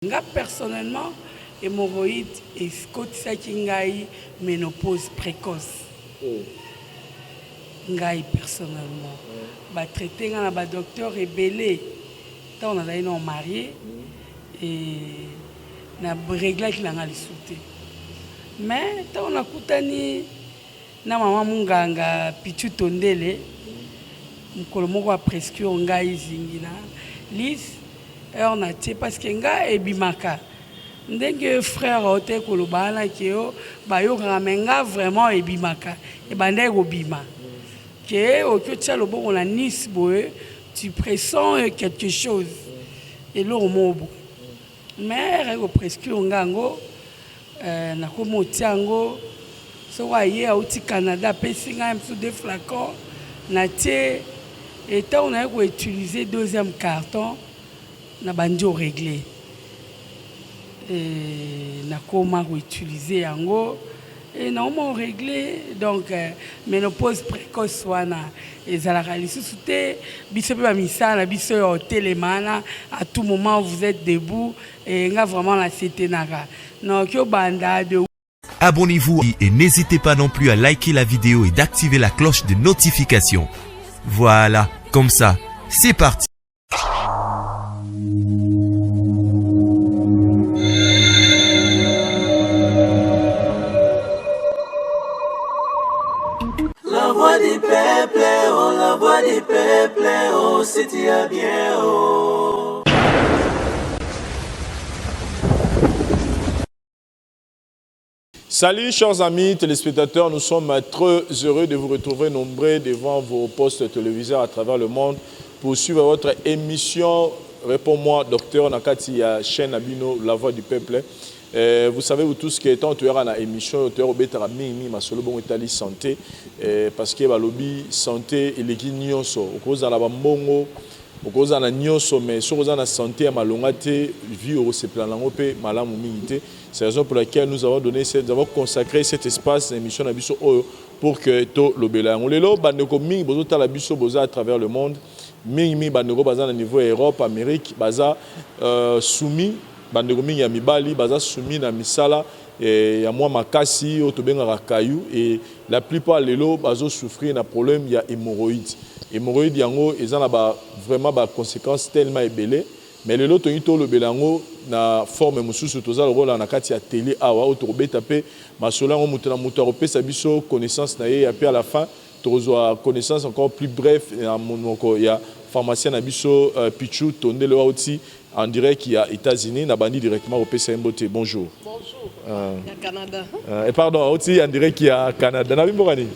Nga personnellement, hémorroïde et skotisaki ngai ménopause précoce. Ngai personnellement. Ba traité nga na ba docteur rebellé. Tant on a non marié et na réglage la nga lisouté. Mais tant on a koutani na maman munganga Pichu Tondele mukolo moko a presque ngai zingina lis on a été parce que nga ebimaka ndenge frère ote kolobana kio bayo ramenga vraiment ebimaka e bande obima que okyotia loboko na Nice boye tu pressens quelque chose et lo mobo mais au presque ngango na komo tiango so wa ye auti Canada pesi nga msu de flacons na tie et on a utiliser deuxième carton na banjo réglé et na comment utiliser yango et na on réglé donc ménopause précoce wana ezalaka lisusu te biso pe ba misala biso yo télémana à tout moment vous êtes debout et nga vraiment la céténaka donc yo banda de. Abonnez-vous et n'hésitez pas non plus à liker la vidéo et d'activer la cloche de notification. Voilà, comme ça, c'est parti. La voix du peuple, oh, la voix du peuple, oh, c'était bien, oh. Salut chers amis téléspectateurs, nous sommes très heureux de vous retrouver nombreux devant vos postes téléviseurs à travers le monde pour suivre votre émission Réponds-moi docteur Nakati ya chaîne Abino La Voix du Peuple. Vous savez vous tous que étant tu as une émission tu as obéta mingi masolo bon itali santé parce que balobi santé et les nyonso okoza la bambongo okoza na nyonso mais sokoza na santé ya malonga te vie au se plan lango pe malamu mingi te. C'est la raison pour laquelle nous avons consacré cet espace d'émission à Bisso pour que tout le béla. On est là, bandeko mingi bozo la Bisso boza à travers le monde. Mingi bandeko baza na niveau Europe, Amérique, baza soumis bandeko mingi ya mibali, baza soumis na misala et ya moi makasi otobenga rakayou et la plupart lelo bazo souffrir na problème ya hémorroïde. Hémorroïde yango ezana ba vraiment ba conséquences tellement ébélées. Mais le lot to le belango na forme mususu toza le rôle na kati ya télé awa autobeta pe masola ngo mutana muto sa biso connaissance na ye et à la fin tozo connaissance encore plus bref na monoko ya pharmacien na biso Pichu Tondele aussi en direct qui a États-Unis na bandi directement au PCM Beauté. Bonjour. Bonjour. Canada. Et pardon aussi en direct qui a Canada na bimborani.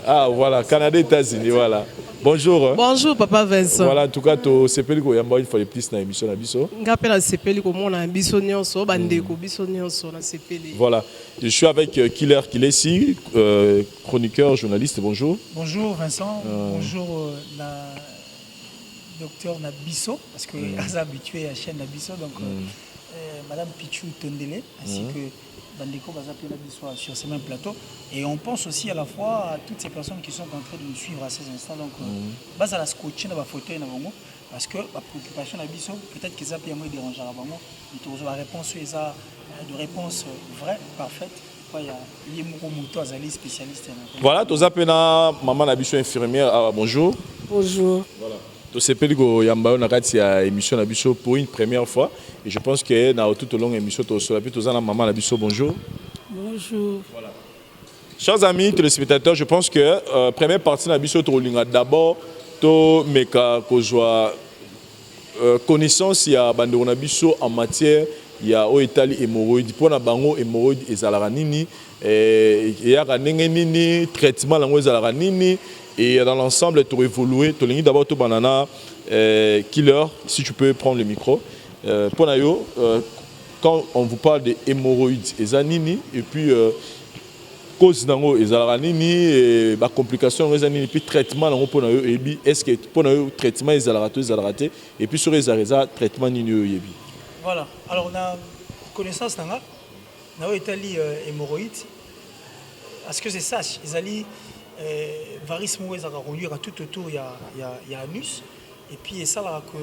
Ah voilà, Canada États-Unis voilà. Bonjour. Bonjour Papa Vincent. Voilà en tout cas to sepeli ko yamba une fois de plus na émission na biso. Ngapela sepeli ko mona biso nyonso bandeko biso nyonso na sepeli. Voilà, je suis avec Killer Kilesi, chroniqueur, journaliste. Bonjour. Bonjour Vincent. Bonjour la docteur Nabiso parce que est habitué à la chaîne Nabiso donc Madame Pichu Tondele ainsi que Bandeko Bazapi Nabiso sur ce même plateau et on pense aussi à la fois à toutes ces personnes qui sont en train de nous suivre à ces instants donc base à la scotcher dans la fauteuil na bango parce que la préoccupation Nabiso peut-être qu'ils appellent moi déranger à bango mais toujours la réponse est de réponse vraie parfaite. Voilà, tu as maman Nabiso infirmière. Ah, bonjour. Bonjour. Voilà. Tu sais pas que Yamba on a raté émission Nabiso pour une première fois et je pense que dans toute longue émission tu as maman Nabiso. Bonjour. Bonjour. Voilà. Chers amis téléspectateurs, je pense que première partie Nabiso Trolinga d'abord to meka kozwa connaissance ya bandeko Nabiso en matière il y a au Italie hémorroïde pour na bango hémorroïde ezalaka nini ya kanenge nini traitement lango ezalaka nini et dans l'ensemble tu évoluer tu lingi d'abord to banana Killer si tu peux prendre le micro pour na yo quand on vous parle de hémorroïdes ezanini et puis cause nango ezalaka nini et ba complication ezanini puis traitement nango pour na yo et bi est-ce que pour na yo traitement ezalaka te et puis sur ezareza traitement nini yo yebi. Voilà, alors on a connaissance dans l'Italie hémorroïde. Est-ce que c'est ça? Ils allaient varices mouées à reluire tout autour, il y a anus. Et puis ça là que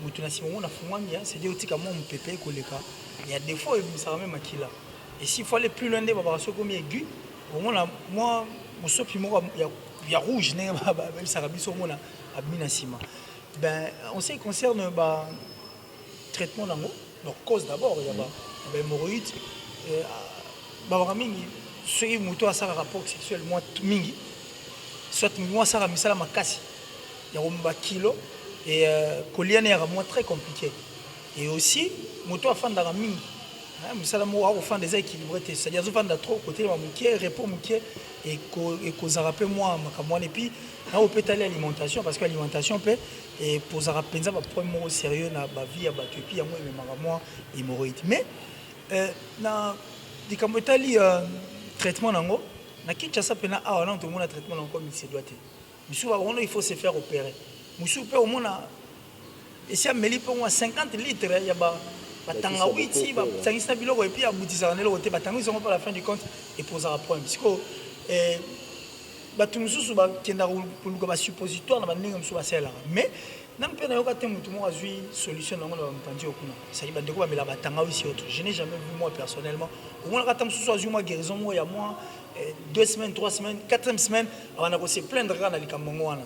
mutuna si on a fumé bien, c'est dire aussi comment on peut payer koleka. Il y a des fois ça ramène makila. Et s'il faut aller plus loin des babaration comme aigu, au moins moi mon sopi moi il y a rouge né même ça rabiso moi na abina sima. Ben en ce qui concerne traitement d'ango, donc cause d'abord il y a hémorroïdes mingi ceux qui muto ça rapport sexuel moi mingi soit moi ça ramisa la makasi. Il y a un kilo et collier est vraiment très compliqué. Et aussi muto afan dans la mingi. Ça va faire des équilibres, c'est-à-dire que je trop côté de mon répond et que ça rappelle moi et puis là on peut aller à l'alimentation parce que l'alimentation peut et pour ça rappeler ça va prendre au sérieux na ba vie à ba et puis moi moi hémorroïde mais na di kamotali traitement nango na Kinshasa pena ah non tout le monde a traitement nango comme il se doit être monsieur on il faut se faire opérer monsieur peut au monde et si ameli pour moi 50 litres il y a batanga witi batangisa biloko et puis abutisa na loko te batanga ils ont pas la fin du compte et poser un problème parce que batu mususu ba kenda kuluka ba suppositoire na bandinga mususu ba sela mais na mpena yoka te mutu mo azui solution nango na mpandi okuna ça y bandeko ba mela batanga wisi autre je n'ai jamais vu moi personnellement au moins kata mususu azui moi guérison moi ya moi 2 semaines 3 semaines 4e semaine avant de se plaindre na likambo wana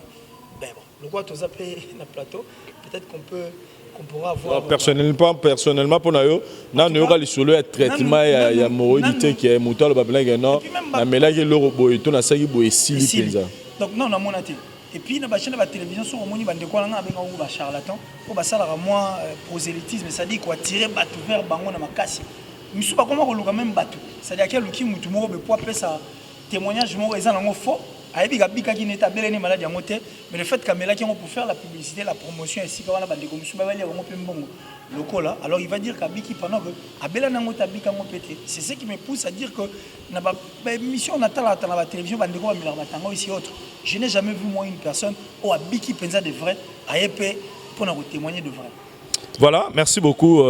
ben bon le quoi to zappé na plateau peut-être qu'on pourra avoir personnellement pour nayo na nyoka lisolo ya traitement ya hémorroïde qui est mutalo ba blanc non na melaki loro boy to na saki boy sili penza donc non na monate et puis na ba chaîne ba télévision sur omoni bande ko nga benga ba charlatan ko ba sala moi prosélytisme ça dit quoi tirer bateau vers bango na makasi misu ba comment ko luka même bateau ça dit quel luki mutu moko be po pesa témoignage moko eza nango faux ayebi bika qui n'est abelé maladie en moté mais le fait Camela qui ont pour faire la publicité la promotion ici quand on a bande comme sous bavali on peut mbongo local là alors il va dire qu'abiki pendant que abela nango tabika mo pété c'est ce qui me pousse à dire que na ba émission on attend la télévision bande ko ba batango ici autre je n'ai jamais vu moi une personne au abiki penza de vrai ayepe pour na témoigner de vrai. Voilà, merci beaucoup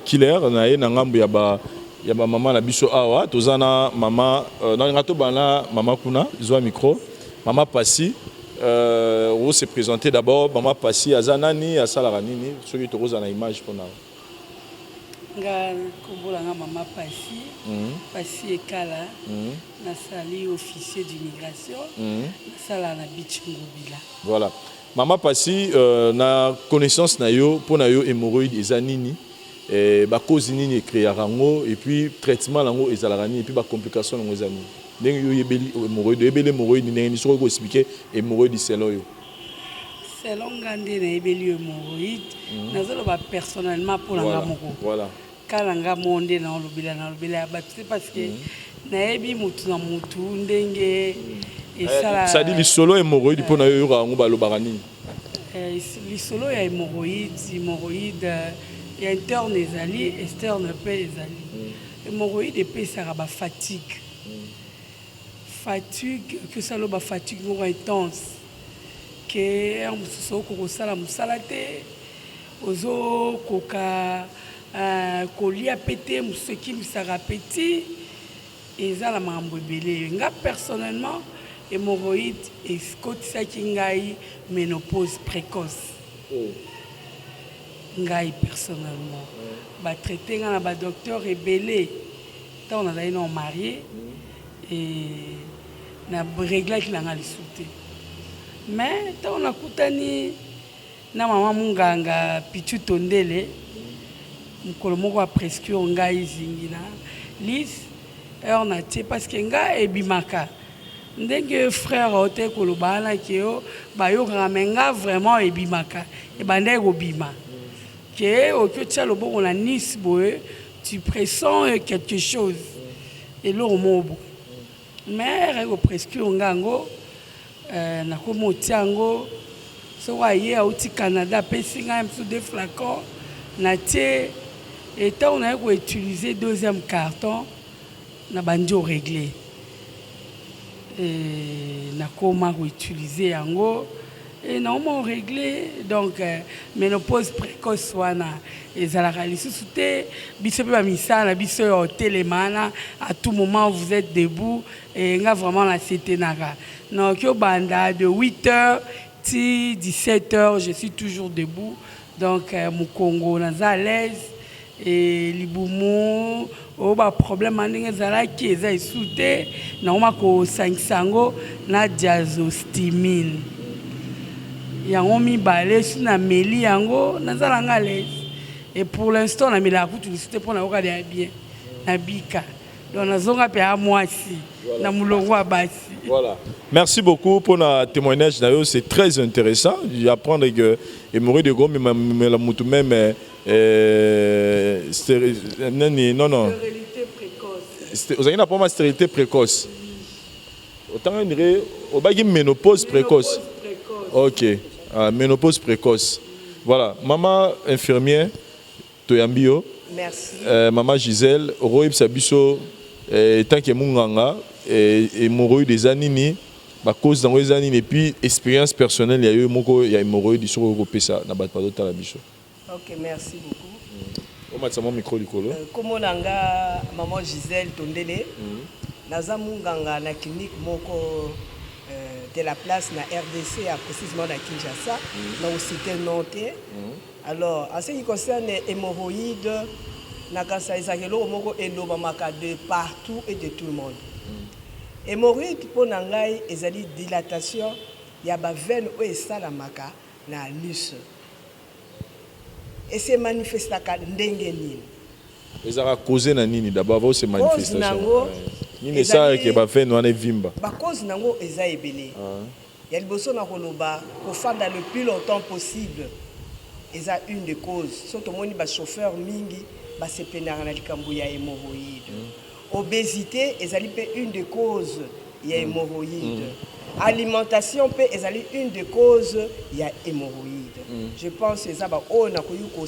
Killer nae na ngambu ya ba maman na biso awa tozana maman dans ngato bana maman kuna zo micro maman Passi on se présenter d'abord maman Passi azanani asala nini soki tokoza na image pona nga kobola nga maman Passi Passi ekala na sali officier d'immigration sala na Bichingobila. Voilà maman Passi na connaissance na yo pona yo hémorroïde ezanini et ba cause nini créer rango et puis traitement lango ezalani et puis ba complication lango ezani ndenge yo yebeli hémorroïde ndenge soko ko expliquer hémorroïde selon yo selon ngande na yebeli hémorroïde nazalo ba personnellement pour nga moko voilà kala nga monde na lobila ba c'est parce que na yebi mutu na mutu ndenge et ça dit solo hémorroïde pour na yo rango ba lobarani solo ya hémorroïde et interne ezali externe pe ezali hémorroïde pe ça ba fatigue que ça lo ba fatigue mo intense que so ko sala musala te ozo koka kolia pété museki misara petit ezala mambo belé nga personnellement hémorroïde et ça qui ngai ménopause précoce ngai personnellement ba traité nga na ba docteur ebelé tant on a non marié et na régler ki langa lisute mais tant on a kutani na mama munganga Pichu Tondele mukolo moko a prescrire ngai zingina lis heure na tie parce que nga ebimaka ndenge frère ote koloba na kio ba yo ramenga vraiment ebimaka e bande ko bima que au que tu as le bon on a Nice boé tu pressens quelque chose et l'eau mobo mais au presque ngango na komo tiango so waye au Canada pesinga un des flacons na tie et on a utiliser deuxième carton na banjo réglé et na koma utiliser yango et normalement réglé donc ménopause précoce wana ezalaka lisusu te biso pe ba misala biso yo télémana à tout moment vous êtes debout et nga vraiment la setenaka donc yo banda de 8h ti 17h, je suis toujours debout. Donc, mon Congo, naza à l'aise. Et Liboumo, problème qui est sauté, ko 500 na diazostimine. Yango mi balé na meli yango naza à l'aise. Et pour l'instant, on a mis la route de pour na bien. Na bika. Donc, nazonga pe à moi aussi. Na mulongo basi. Voilà. Merci beaucoup pour notre témoignage. C'est très intéressant. J'apprends que hémorroïde de gros, mais la moutou même non. Stérilité précoce. Vous avez pas ma stérilité précoce. Autant on dirait au bas ménopause précoce. Ok. Ménopause précoce. Voilà. Maman infirmière, Toyambio. Merci. Maman Gisèle, Roib Sabiso, tant que Munganga. Et hémorroïdes des années, cause dans les années et puis expérience personnelle, il y a eu il y a hémorroïdes sur Europe ça n'a pas d'autre à la bicho. Ok, merci beaucoup. On m'a mon micro du colo. Comme on a maman Gisèle Tondele, naza munganga na clinique moko de la place na RDC à précisément à Kinshasa, dans le cité Nantais. Alors, en ce qui concerne les hémorroïdes, nakasa ezakelo moko elobamaka de partout et de tout le monde. Hémorroïde pour nangai ezali dilatation ya ba veine o esalamaka na anus. Et se manifestaka ndenge nini. Ezara causé na nini d'abord avant ces manifestations. Nango nini ça que ba veine wana vimba. Ba cause nango eza ebele. Ya liboso na koloba ko fanda le plus longtemps possible. Eza une des causes. Surtout moni ba chauffeur mingi ba se penara na likambo ya hémorroïde. Obésité est une des causes il y a hémorroïdes. Alimentation est une des causes il y a hémorroïdes. Je pense que ça va on a ko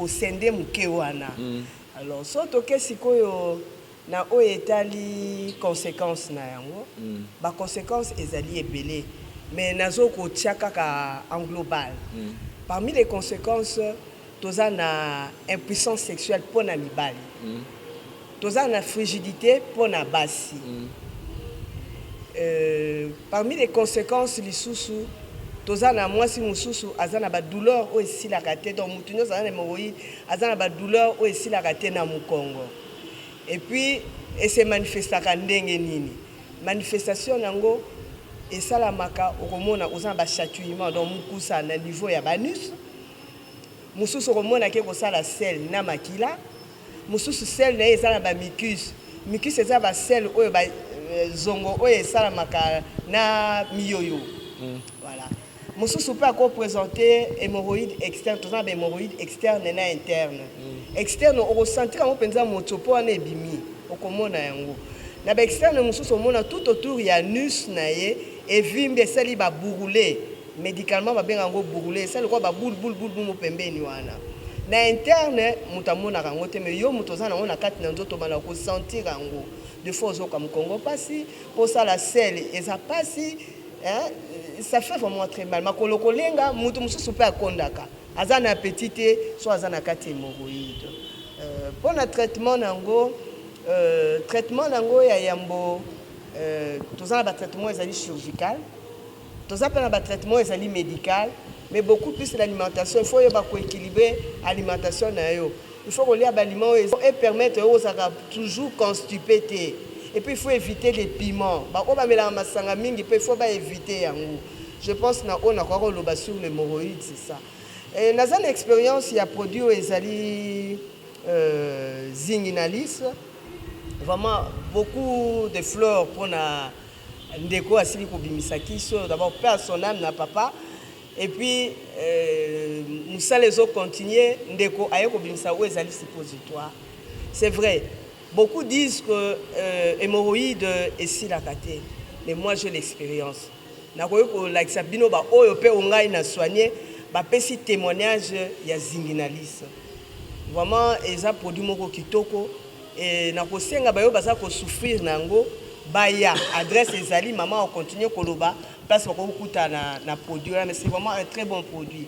sende mukewana. Alors surtout que si ko na o etali conséquences na yango ba conséquences ezali ebele mais nazo ko tiaka ka en global. Parmi les conséquences toza na impuissance sexuelle pour na mibali. Toza na frigidité pour na basi. Parmi les conséquences lisusu toza na mwasi mususu azana ba douleur o esila kate donc mutunyo za na hémorroïde azana ba douleur o esila kate na mukongo. Et puis et se manifestaka ndenge nini. Manifestation nango esalamaka okomona ozana ba chatouillement donc mukusa na niveau ya banus. Mususu okomona ke ko sala sel na makila. Mususu sel na ezala ba mucus. Mucus ezala ba sel oyo ba zongo oyo esalamaka na miyoyo. Voilà. Mususu peut encore présenter hémorroïde externe, tout ça hémorroïde externe et interne. Externe au ressentir on penza moto po na ebimi okomona yango. Na ba externe mususu omona tout autour ya nus na ye et vimbe sali ba bourrelé médicalement ba benga ngo bourrelé sali ko ba boule mo pembeni wana. Na interne mutamona kango te mais yo mutoza na ona kati na nzoto bana ko sentir yango. De fois au Congo passi pour ça la selle et ça passi hein ça fait vraiment très mal makolo kolenga mutu mususu pe akondaka azana petite soit azana kati hémorroïde pour le traitement nango ya yambo tozana ba traitement ezali chirurgical tozana pe na ba traitement ezali médical mais beaucoup plus l'alimentation il faut y ba ko équilibrer alimentation na yo. Il faut relier à aliments et permettre aux Arabes toujours constipé. Et puis il faut éviter les piments. On va mettre masanga mingi, il faut pas éviter. Je pense qu'on a encore le bas sur l'hémorroïde, c'est ça. Et dans une expérience, il y a produit ezali Zinginalis. Vraiment beaucoup de fleurs pour na ndeko asili ko bimisaki so d'abord père son âme na papa. Et puis, nous allons les autres continuer. C'est vrai. Beaucoup disent que hémorroïde est si la caté. Mais moi, j'ai l'expérience. Je suis témoignage, il y a Zinginalis. Vraiment, ils ont produit mon kitoko. Et je suis souffrir. Baya, adresse Ezali, maman, on continue Koloba. Parce qu'on a produit, mais c'est vraiment un très bon produit.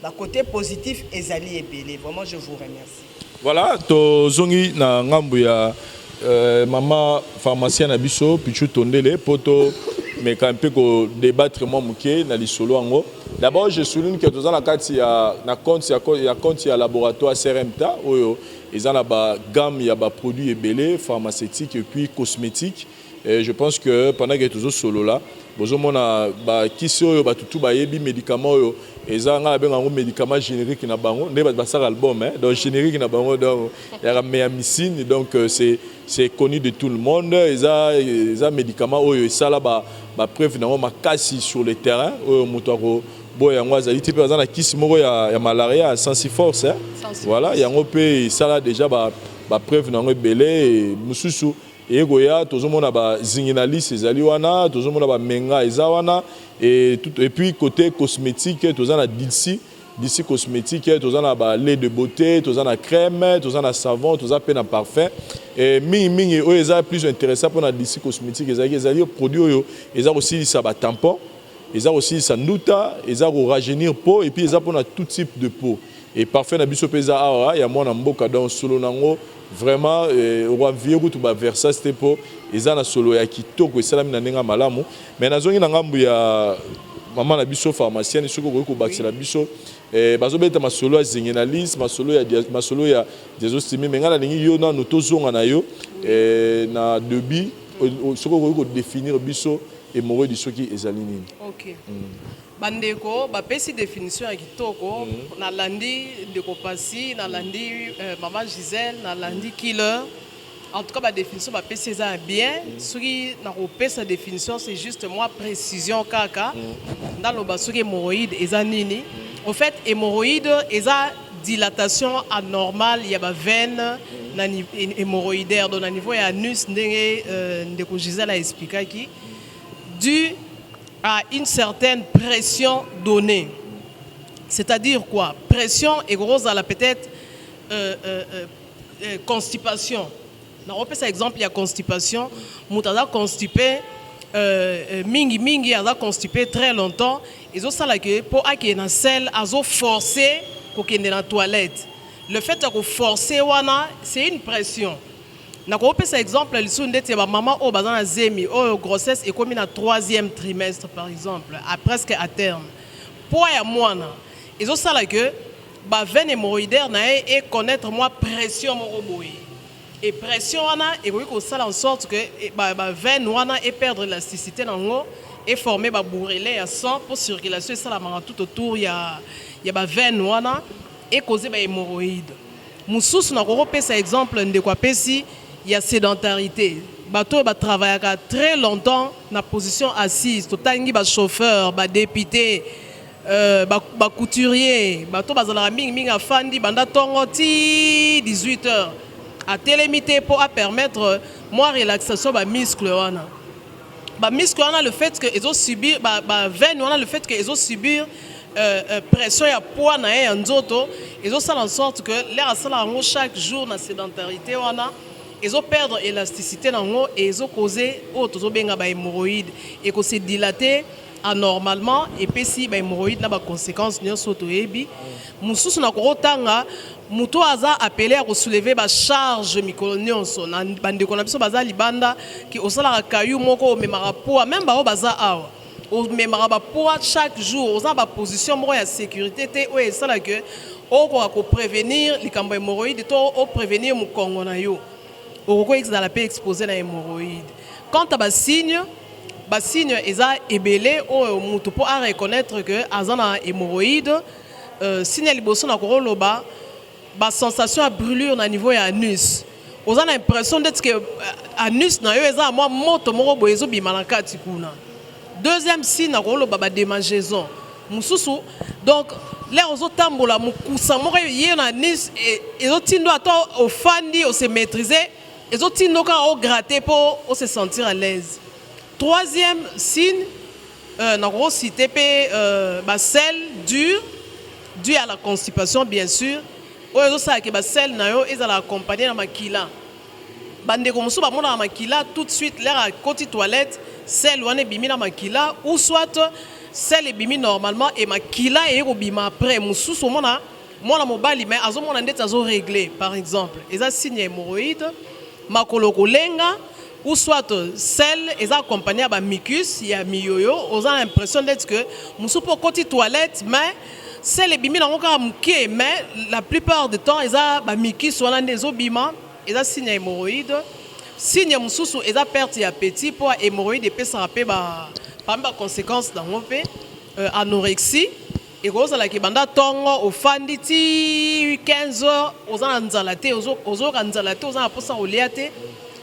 Le côté positif, Ezali est belé. Vraiment, je vous remercie. Voilà, to zongi na ngambu ya maman pharmacienne Abisso, Pichu Tondele, poto mais quand même ko débattre moi muké na lisolo ango. D'abord je souligne que dans la carte il y a compte laboratoire CRMTA oyo ils ont la gamme il y a ba produits ébélés pharmaceutiques et puis cosmétiques. Et je pense que pendant que toujours solo là bozomona ba kisi oyo ba tutu ba yebi médicament oyo ezanga benga ngo médicament générique na bango ne ba ça album donc générique na bango donc il y a méamycine donc c'est connu de tout le monde eza médicament oyo ça là ba preuve na makasi sur le terrain oyo mutako boya ngo azali type bazana kisi moko ya malaria sans force voilà yango pe ça là déjà ba preuve na ngo belé mususu et goya tozomona ba zinginaliste ezali wana tozomona ba menga ezawana et puis côté cosmétique tozana d'ici cosmétique tozana ba lait de beauté tozana crème tozana savon tozana pe na parfum et mingi o eza plus intéressant pour na d'ici cosmétique ezali produit oyo eza aussi ça ba tampon eza aussi ça nuta eza pour rajeunir peau et puis eza pour tout type de peau et parfum na biso peza awa ya mwana mboka dans solo nango vraiment roi vieux tout ba versa c'était pour eza na solo ya kitoko esalami na nenga malamu mais nazongi na ngambu ya maman na biso pharmacienne soko ko bakisa biso bazobeta masolo ya zingenaliste masolo ya désostimé mais ngala ningi yo na tozonga na yo na debi soko ko définir biso hémorroïde du soki ezali nini. OK. Bandeko bapesi définition ya kitoko na landi ndeko pasi na landi maman Gisèle na landi killer. En tout cas ba définition bapesi ça bien soki na kopesa définition c'est juste moi précision kaka dans le basoki hémorroïde eza nini. En fait hémorroïde eza dilatation anormale il y a ba veine na hémorroïdaire donc na niveau ya anus ndenge ndeko Gisèle a expliqué qui dû à une certaine pression donnée. C'est-à-dire quoi? Pression et grosse à la peut-être constipation. On repère par exemple il y a constipation, moutada constipé mingi a constipé très longtemps et ça là que pour qu'il na sel azo forcer pour qu'il dans la toilette. Le fait de forcer wana c'est une pression. Na ko pesa exemple lisu ndete ba maman o bazana zemi o grossesse et comme na 3e trimestre par exemple à presque à terme pour ya mwana ezo sala que ba veine hémorroïdaire na et connaître moi pression moko boy et pression wana et ko sala en sorte que ba veine wana et perdre l'élasticité nango et former ba bourrelet à sang pour circulation ça la manga tout autour ya ba veine wana et causer ba hémorroïde mususu na ko pesa exemple ndeko apesi il y a sédentarité. Bateau va travailler très longtemps dans la position assise. Totangi ba chauffeur, ba député, ba couturier, bateau va zala ming afandi banda tongo ti 18 heures. À télémité pour permettre moi relaxation ba muscle wana. Ba muscle wana le fait que ils ont subir ba veine wana le fait que ils ont subir pression ya poids na ya nzoto, ils ont ça en sorte que l'air à ça chaque jour na sédentarité wana. Ils ont perdu l'élasticité et ils ont causé autres hémorroïdes et que c'est dilaté anormalement et puis si hémorroïdes n'a pas de conséquences ni surtout ebi mususu na korotanga muto aza appelé à soulever ba charge micronionso na bande ko na biso baza libanda ki osala kayu moko memara poa même ba baza awa o memara ba poa chaque jour oza ba position moko ya sécurité te o esala que o ko prévenir likambo hémorroïde to o prévenir mukongo na yo. Pourquoi ils ont exposé la hémorroïde? Quant à signe ils ont ébélé au mutu pour reconnaître que azana hémorroïde signe liboso na koroloba ba sensation à brûlure na niveau ya anus. On a l'impression d'être que anus na yo eza moi moto moko boyezo bimalaka tikuna. Deuxième signe na koroloba ba démangeaison. Mususu donc là on tambola mukusa moko yé na anus et otindo ato ofandi o se maîtriser. Les autres n'ont au gratter pour se sentir à l'aise. Troisième signe, dans gros cité sel dur, dû à la constipation bien sûr. Ou les autres que sel nayo ils allaient accompagner dans makila. Bande comme ça ba na makila tout de suite l'air à côté toilette, sel wane bimi na makila ou soit sel et bimi normalement et makila et bima après mususu mona mobali mais azo mona ndete azo régler par exemple. Et ça signe hémorroïde. Makolo kolenga ou soit celle est accompagnée par mucus, il y a mioyo, on a l'impression d'être que musu pour côté toilette, mais celle est bimi dans le mais la plupart du temps ils a ba mucus ou des obima, ils a signe hémorroïde, signe mususu ils a perte d'appétit pour hémorroïde et peut se rappeler par conséquence dans le anorexie. Et quand on a banda tongo au fanditi 15 heures aux anzalate aux anzalate aux aposa oliate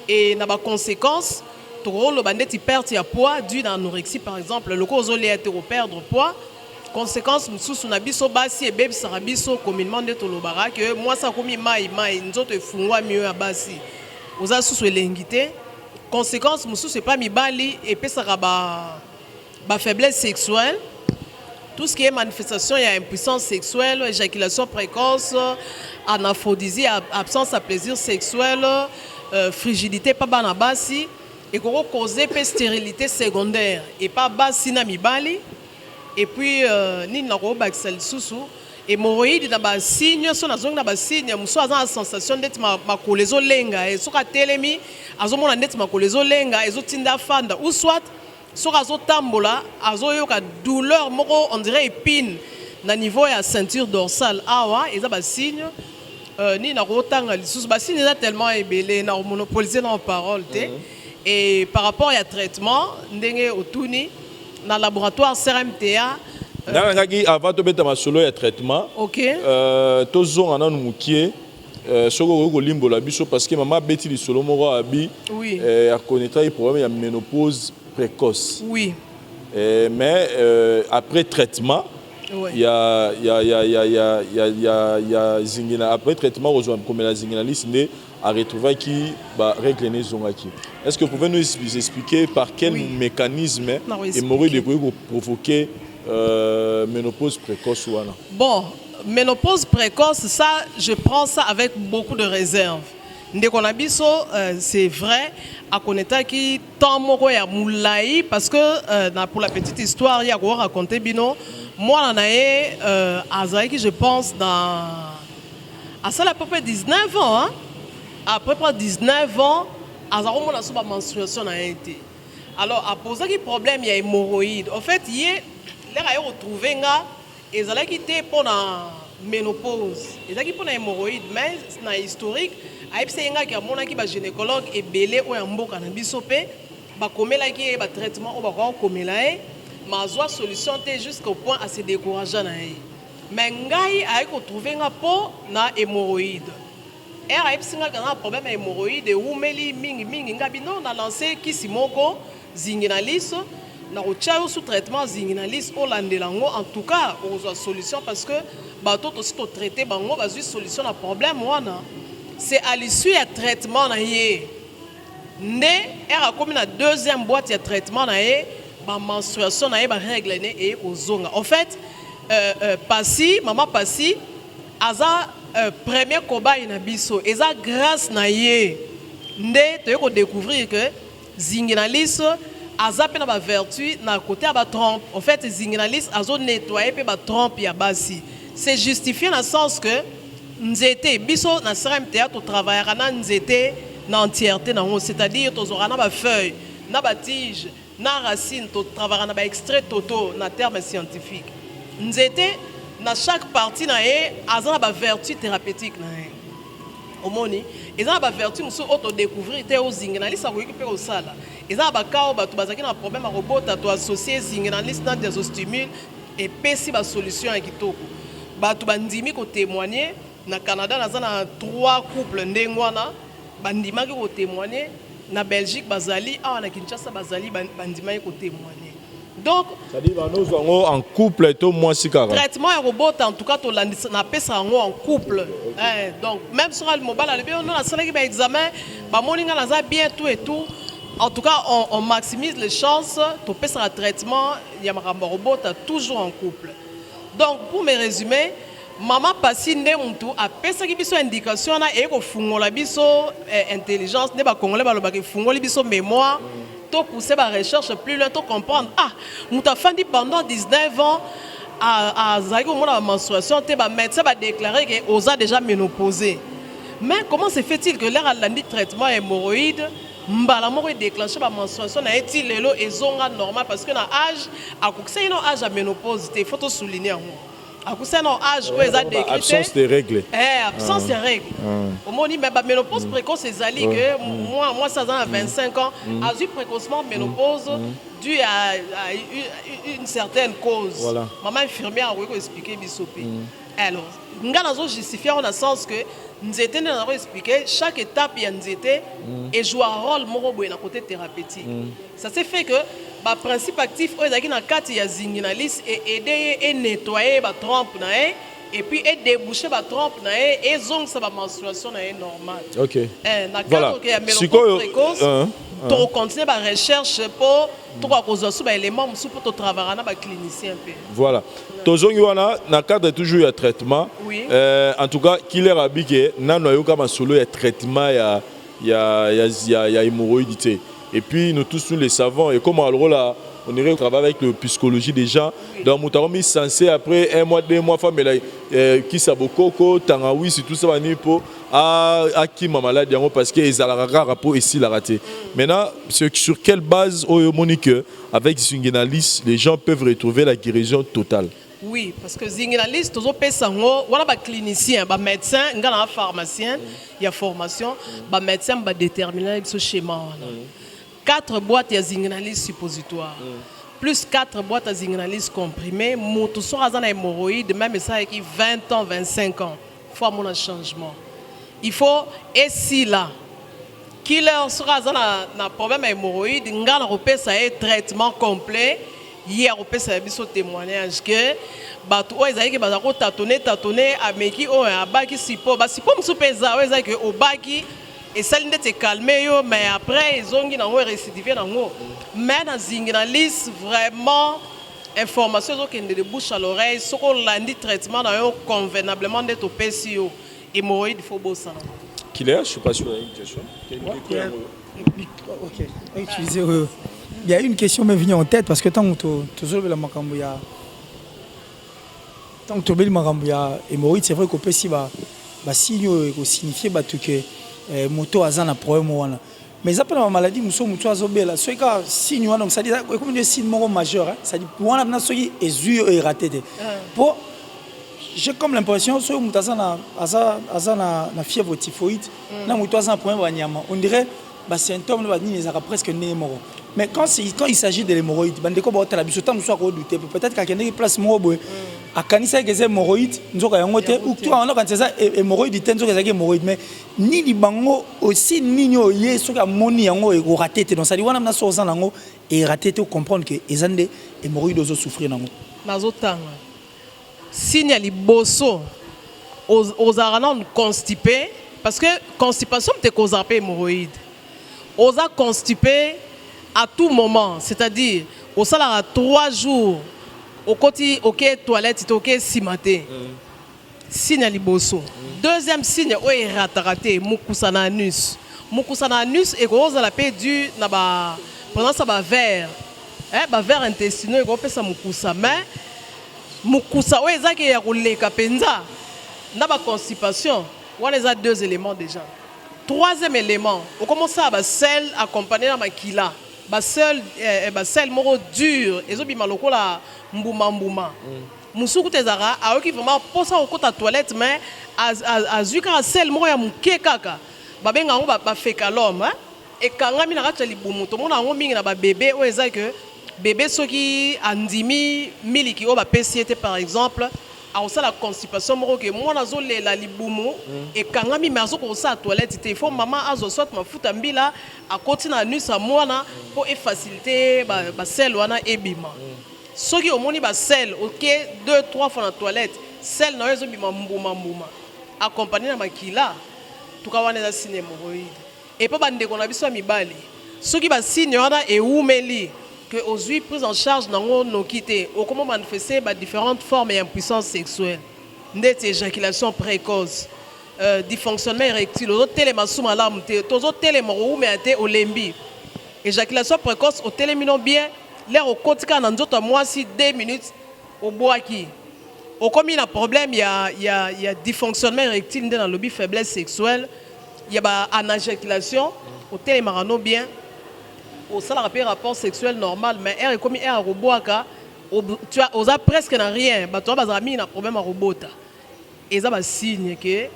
et na ba conséquences to le bandeti perte ya poids dû à l'anorexie par exemple le cause oliate au perdre poids conséquence mususu na biso basi et bébé sarabiso communément de tolobara que moi ça komi mai nzoto efungwa mieux ya basi aux asusu elengité conséquence mususu c'est pas mibali et pesa ba faiblesse sexuelle. Tout ce qui est manifestation, il y a impuissance sexuelle, éjaculation précoce, anaphrodisie, absence à plaisir sexuel, frigidité, pas banabasi, et qu'on cause une stérilité secondaire, et pas basi na mibali, et puis ni na ko baxel susu, hémorroïde na ba signe, so na zong na ba signe, muso a sensation d'être ma kolezo lenga, et so ka telemi, azomona d'être ma kolezo lenga, et zo tinda fanda, ou soit sur azo tambola azo yoka douleur moko on dirait épine na niveau ya ceinture dorsale awa eza ba signe ni na rotanga lisusu ba signe eza tellement ebelé na monopoliser na parole te et par rapport à traitement ndenge otuni na laboratoire CRMTA nangaki avant to beta masolo ya traitement OK tozonga na mukie soko ko limbola biso parce que maman beti li solo moko abi oui a connaître un problème ya ménopause précoce. Oui. Mais après traitement, il y a zingina après traitement comme la zinginaliste à retrouver qui va régler les zongaki. Est-ce que vous pouvez nous expliquer par quel mécanisme hémorroïde peut provoquer ménopause précoce ou non? Bon, ménopause précoce, ça je prends ça avec beaucoup de réserve. Ndekonabiso, c'est vrai, à connaître qui tant moko ya moulaï parce que pour la petite histoire, il y a quoi raconter bino. Moi, on a Azaï qui je pense à ça à peu près 19 ans, hein? À peu près 19 ans, Azaï on a souvent menstruation a été. Alors à poser qui problème il y a hémorroïde. En fait, il les a retrouvé nga et Azaï qui était pour la ménopause. Azaï qui pour la hémorroïde, mais na historique. Aïpse yenga ki amona ki ba gynécologue et belé o ya mboka na biso pe ba komela ki ba traitement o ba ko komela e ma zwa solution te jusqu'au point à se décourager na e mais ngai a ko trouver nga po na hémorroïde et aïpse nga kana problème hémorroïde ou meli mingi ngabi non na lancé ki simoko zinginalis na ko tcha sous traitement zinginalis o landelango en tout cas o zwa solution parce que ba to to sito traiter bango ba zwi solution na problème wana. C'est à l'issue du traitement naie. Né, elle a comme la deuxième boîte de traitement naie, ma menstruation naie, ma règle naie et aux ongles. En fait, Passi, maman Passi, aza premier cobaye na biso, eza grâce naie. Né, tu as découvrir que zinginalis aza pe na ba vertu na côté à ba trompe. En fait, zinginalis azo nettoyer pe ba trompe ya basi. C'est justifié dans le sens que nzete biso na CRMTA to travaillera na nzete na entièreté na c'est-à-dire to zora na ba feuille na ba tige na racine to travaillera na ba extrait toto na terme scientifique nzete na chaque partie na e azana ba vertu thérapeutique na e omoni ezana ba vertu muso auto découvrir te o zinginaliste ko équiper au sala ezana ba kao ba to bazaki na problème a robota to associer zinginaliste na désostimule et pesi ba solution ya kitoko ba to bandimi ko témoigner. Na Canada, nous avons 3 couples ndengwana bandimaki ko témoigner na Belgique bazali na Kinshasa bazali bandimaki ko témoigner. Donc c'est-à-dire nous sommes en couple et moi si carré. Traitement et robot en tout cas to na pesa en couple. Donc même sur le mobile on a salaki ba examen ba moninga naza bien tout et tout. En tout cas on maximise les chances to pesa traitement ya makambo robot toujours en couple. Donc pour me résumer Maman Passi nde muntu apesa ki biso indication na e ko fungola biso intelligence ne ba congolais ba lobaki fungoli biso mémoire to pousser ba recherche plus loin to comprendre muta fandi pendant 19 ans à zaki mona menstruation te ba médecin ba déclarer que osa déjà ménopausé mais comment se fait-il que l'air a landi traitement hémorroïde mbala moko déclencher ba menstruation na eti lelo ezonga normal parce que na âge akukisa ino âge à ménopause il faut to souligner yango akukisa no âge où eza décrété absence de règles absence de règles omoni mais ba ménopause précoce ezali que moi ça dans 25 ans a eu précocement ménopause dû à une certaine cause. Voilà. Maman infirmière a expliqué bisopi. Alors, nous avons justifié dans le sens que nous avons expliqué chaque étape il y a et joue un rôle dans côté thérapeutique. Ça s'est fait que le principe actif est dans le cadre de zinginaliste et aider et nettoyer la trompe et puis déboucher la trompe et zong sa menstruation normale. OK. Dans le cadre de la ménopause précoce, tu continues la recherche pour les éléments pour travailler avec les cliniciens. Voilà. Dans le cadre toujours de traitement, oui. En tout cas, qui est habillé, nous avons un traitement, il y a hémorroïdité. Et puis nous tous nous les savons. Et comme alors là, on irait travailler avec la psychologie des gens. Oui. Donc nous avons censé après 1 mois, 2 mois, qui sabokoko, tangawi, tout ça va pour à qui ma maladie parce que ils ont la rapport ici la raté. Maintenant, sur quelle base Monique avec Zinginaliste, les gens peuvent retrouver la guérison totale? Oui, parce que Zinginaliste, tous les gens, voilà les cliniciens, les médecins, les pharmaciens, il y a formation, les médecins vont déterminer ce schéma. 4 boîtes de Zinginaliste suppositoire. Plus 4 boîtes de Zinginaliste comprimées, tout ça a un hémorroïde, même ça avec 20 ans, 25 ans. Il faut avoir un changement. Il faut, et si là, qui leur sera un problème hémorroïde, il y a un traitement complet. Hier, on peut savoir témoignage que bato ezali ke bazako tâtonner ameki o abaki sipo basipo msupeza o ezali ke obaki et ça l'inde te calmer yo mais après ils ont na récidiver nango mais dans Zinginaliste vraiment information zo kende de bouche à l'oreille soko landi traitement na yo convenablement de to pesio hémorroïde faut bossa. Killer, je suis pas sûr il y a une question. OK. Utiliser il y a une question qui m'est venue en tête parce que tant que tu as le macambouya, tant que tu as le macambouya hémorroïde, c'est vrai qu'on peut aussi signe signifier que moto a un problème. Mais ça peut être une maladie, nous sommes tous là. Ce cas signe donc ça dit comme un signe majeur, ça dit pour on a ce qui est yeux et raté. Pour j'ai comme l'impression que moto a na fièvre typhoïde, na moto a un problème on dirait bah symptômes là presque némoro. Mais quand il s'agit de l'hémorroïde, peut-être qu'il y a une place mobile. À Kanisa, il y a des hémorroïdes, nous avons ou tu as un hémorroïde, tu as des hémorroïdes, mais ni les bango aussi, ni les gens qui ont moni et raté. Donc ça dit, on a une chose et raté pour comprendre que les hémorroïdes ont souffert. Signe les bosso aux aranas constipés, parce que constipation te cause un hémorroïde. Aux a constipés à tout moment, c'est-à-dire au salaire à 3 jours, au côté toilette, au côté cimenté. Signe à liboso. Deuxième signe, où est raté, mukusana anus. Mukusana anus est gros à la paix du pendant ça va vers, vers intestineux, on peut ça mukusa, mais mukusa où est ça qui est roulé kapenza, n'a pas constipation. On a 2 éléments déjà. Troisième élément, on commence à sel accompagné dans ma kila. Sel moro dur et zo bima lokola mbuma. Musuku tezara aoki vraiment posa au côté toilette mais azuka sel moro ya muke kaka. Ba benga ngo ba feka l'homme et kanga mina ka tali bumu to mona ngo mingi na ba bébé o eza que bébé soki andimi miliki o ba PCT par exemple. A aussi la constipation moro que moi nazo la libumu et kanga mi mazo ko sa toilette il faut maman azo soit ma futa mbila a continue na nuit sa mwana pour faciliter ba sel wana ebima soki omoni ba sel OK 2-3 fois na toilette sel na yezo bima mbuma accompagné na makila tuka wana za signe hémorroïde et pas bande ko na biso mibali soki ba signe wana e umeli que aujourd'hui prise en charge nango no quitté au comment manifester différentes formes d'impuissance sexuelle ndete éjaculation précoce dysfonctionnement érectile aux télémasuma l'alarme aux télémoro mais até olembi éjaculation précoce au télémino bien l'air au kotika na nzoto moi si 2 minutes au boaki au comme il y a problème il y a dysfonctionnement érectile dans le lobby faiblesse sexuelle il y a en éjaculation otelemaka no bien osalaka mpe rapport sexuel normal mais aire ekomi aire akobwaka oza presque na rien bato bazala mingi na problème ya kobota eza basigne ke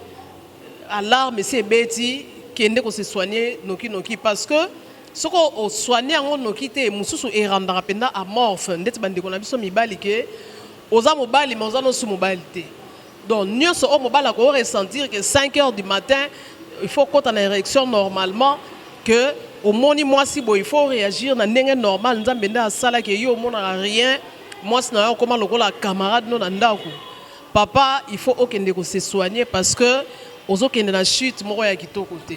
alarme esi ebeti kende kose soigner noki parce que soki osoigne yango noki te mosusu erandaka mpenza amorphe ndeti bandeko na biso mibali ke oza mobali mais oza nosu mobali te donc nyonso oyo mobali ako ressentir que 5 heures du matin il faut kota na érection normalement que omoni mwasi boye il faut réagir na ndenge normal nzambe nde asalaki yo omonaka rien mwasi na yo okoma lokola camarade no na ndako papa il faut okende kose soigner parce que ozokende na chute moko ya kitoko te.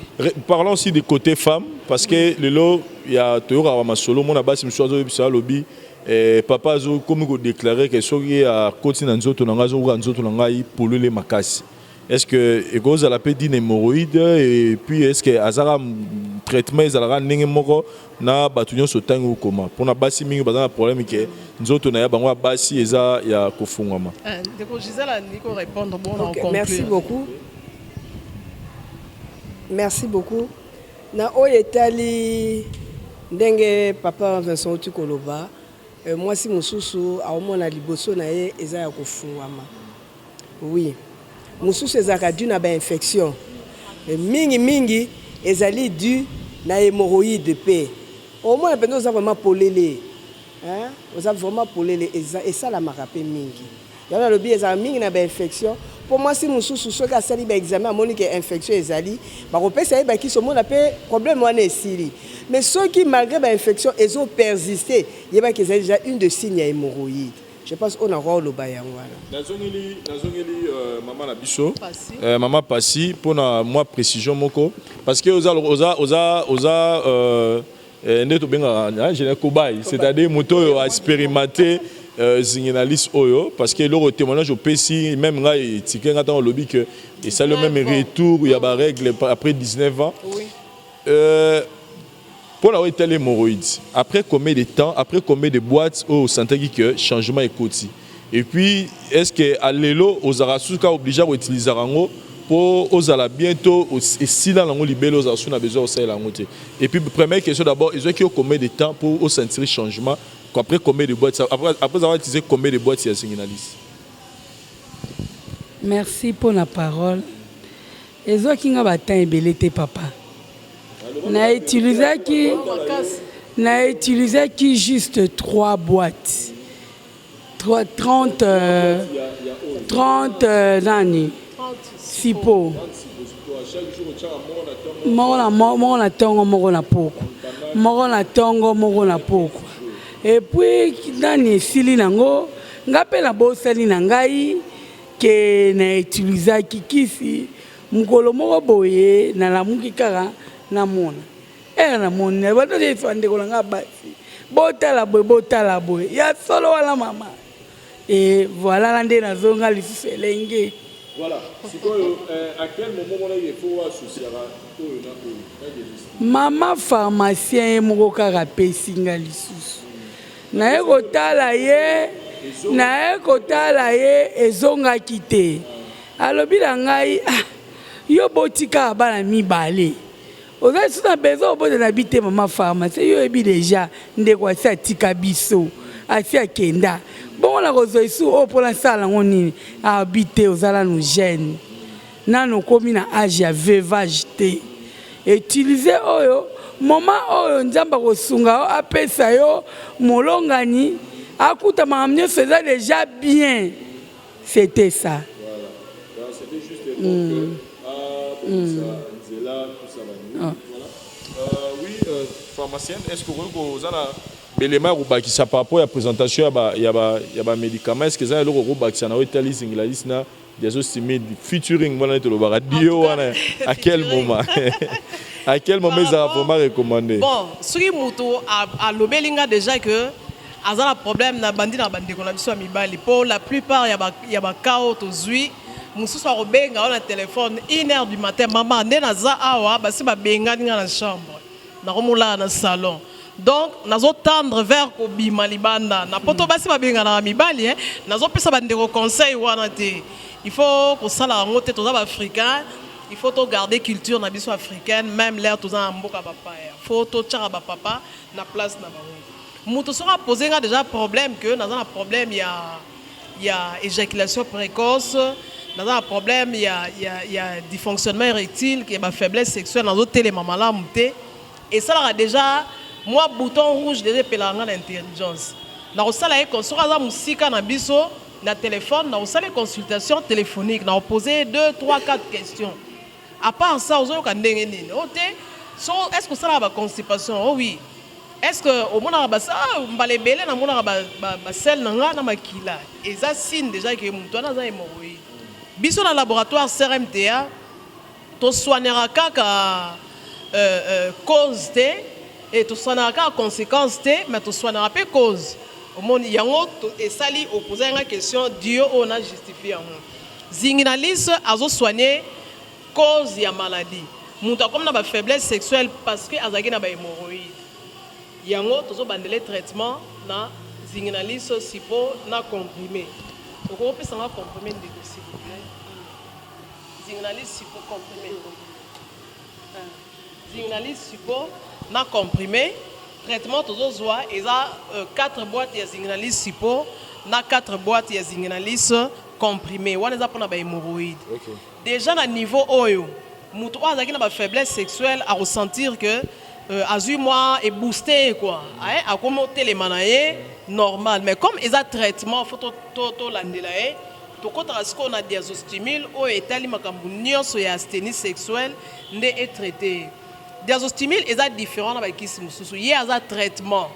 Parlons aussi du côté femme parce que lelo ya toyoka wa masolo mona basi mswazo bisa lobby papa azo comme ko déclarer que soki ya koti na nzoto na ngazo ko nzoto na ngai polele makasi. Est-ce que cause à la pédine hémorroïde et puis est-ce que azara traitement ezalaka ndenge moko na batunyo sotango koma pona basi mingi bazana problème que nzoto na ya bango basi eza ya kofungama. Ndeko Gisela ndiko répondre bon on conclut. Merci beaucoup. Merci beaucoup. Na oyetali ndenge papa Vincent Tukoloba moi si mususu aomona liboso na ye eza ya kofungama. Oui. Mususu ezaka dû na ba infection. Mingi ezali dû na hémorroïde pe. Au moins pendant ça vraiment polele. Hein? Oza vraiment polele et ça la marape mingi. Yana lobi ezaka mingi na ba infection. Pour moi si mususu soki asali ba examen amoni ke infection ezali bakopesa ye baki somona pe problème wana esili. Mais ceux qui malgré ba infection ezo persister yeba ke ezali déjà une de signes ya hémorroïde. Je pense qu'on a rôle le bayangwana. Nazongeli maman na biso. Maman Passi pour moi précision moko parce que oza ndeto benga je ne cobaye c'est-à-dire moto expérimenté zinginaliste oyo parce que le témoignage au PC même là il tikenga dans le lobby que et ça le même retour il y a ba règle après 19 ans. Oui. Pour la telle hémorroïde, après combien de temps, après combien de boîtes au santé que changement est côté. Et puis est-ce que à l'élo aux arasuka obligé à utiliser rango pour aux ala bientôt et si là on libère aux arasuka a besoin aussi la montée. Et puis première question d'abord, ils ont que combien de temps pour au sentir changement après combien de boîtes après avoir utilisé combien de boîtes il y a signaliste. Merci pour la parole. Et zo kinga batan ebelete papa. Na utilisé qui juste 3 boîtes. 30 années. 6 pots. Moko na tongo moko na poko. Moko na tongo moko na poko. Et puis nani sili nango ngape na bosali na ngai ke na utilisé kisi mukolo moko boye na lamuki kaka na mona na mona bato de fande ko nga basi botala boy ya solo wala mama et voilà lande na zonga lisusu elenge voilà sikoyo à quel moment il faut associer à mama pharmacien moko kaka pesinga lisusu na ye kotala ye ezonga kite alobi na ngai yo botika bana mibale oza suna besoin obote na bite mama pharmacie yo ebi déjà ndeko asi atika biso asi akenda bongo na kozwa isu oyo mpona sala yango nini abite ozala no jeune nano komi na age ya veuvage te utilize oyo moma oyo nzambe akosunga yo apesa yo molongani akutamaka nyonso eza déjà bien c'était ça. Voilà. C'était juste oui, pharmacienne, est-ce que vous avez des éléments qui sont par rapport à la présentation il y a des médicaments, est-ce que vous avez des éléments qui sont des featuring à quel moment à quel moment ils ont vraiment recommandé? Bon, ce qui a l'obélinga déjà que azala problème na bandi ko na biso mibali pour la plupart il y a chaos tozui mususu akobenga on a téléphone 1h du matin maman nde naza awa basi babengani nga na chambre na komula na salon donc nazo tendre vers ko bima libanda na poto basi babenga na mibali nazo pesa bande ko conseil wana te il faut ko sala ngote toza ba africain il faut garder culture na biso africaine, même l'air tout en mboka papa. Il faut to tchara papa na place na bango. Muto sera posé déjà problème que dans un problème il y a éjaculation précoce, dans un problème il y a dysfonctionnement érectile, qui est ma faiblesse sexuelle dans d'autres télémamans là monté et ça là déjà moi bouton rouge déjà pelanga d'intelligence. Dans ça là qu'on sera dans musika na biso na téléphone, dans ça les consultations téléphoniques, dans poser 2, 3, 4 questions. À part ça, vous avez est-ce que ça a une constipation? Oh oui. Est-ce que au monde a ça, les belé na monde a sel na nga na makila. Et ça signe déjà que muto na za hémorroïde. Biso na laboratoire CRMTA, to soignera kaka cause té et to soignera kaka conséquence té, mais to soignera pas cause. Au monde yango et sali opposer une question Dieu on a justifié en Zinginaliste azo soigner cause ya maladie. Muta comme na ba faiblesse sexuelle parce que azaki na ba hémorroïde. Yango tozo bandele traitement na zinginaliste sipo na comprimé. Oko pesa na comprimé de s'il vous plaît. Zinginaliste sipo comprimé. Zinginaliste sipo na comprimé. Traitement tozo zoa eza 4 boîtes ya zinginaliste sipo na 4 boîtes ya zinginaliste comprimé. Wana za pona ba hémorroïde. OK. Déjà à niveau oyo, muto azaki na ba faiblesse sexuelle à ressentir que azu moi est boosté quoi. A comme télémanaye normal mais comme ils a traitement faut to landelaye to kota ce na diazostimule o etali makambu nyonso ya asthénie sexuelle ndé est traité. Diazostimule eza différent na ba kisi mususu. Ye aza traitement.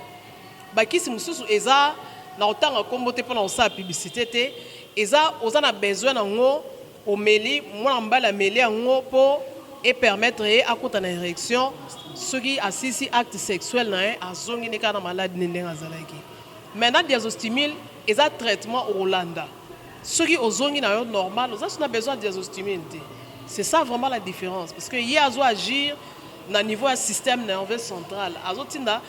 Ba kisi mususu eza na otanga kombote pona osa publicité té eza ozana besoin nango omeli mwana mbala meli yango po et permettre à côté d'une érection ceux qui assistent acte sexuel na azongi ne kana malade nenga zalaki. Maintenant diazostimule et ça traitement au Hollanda. Ceux qui ozongi na normal, on a besoin de diazostimule. C'est ça vraiment la différence parce que y a zo agir na niveau du système nerveux central. Azotinda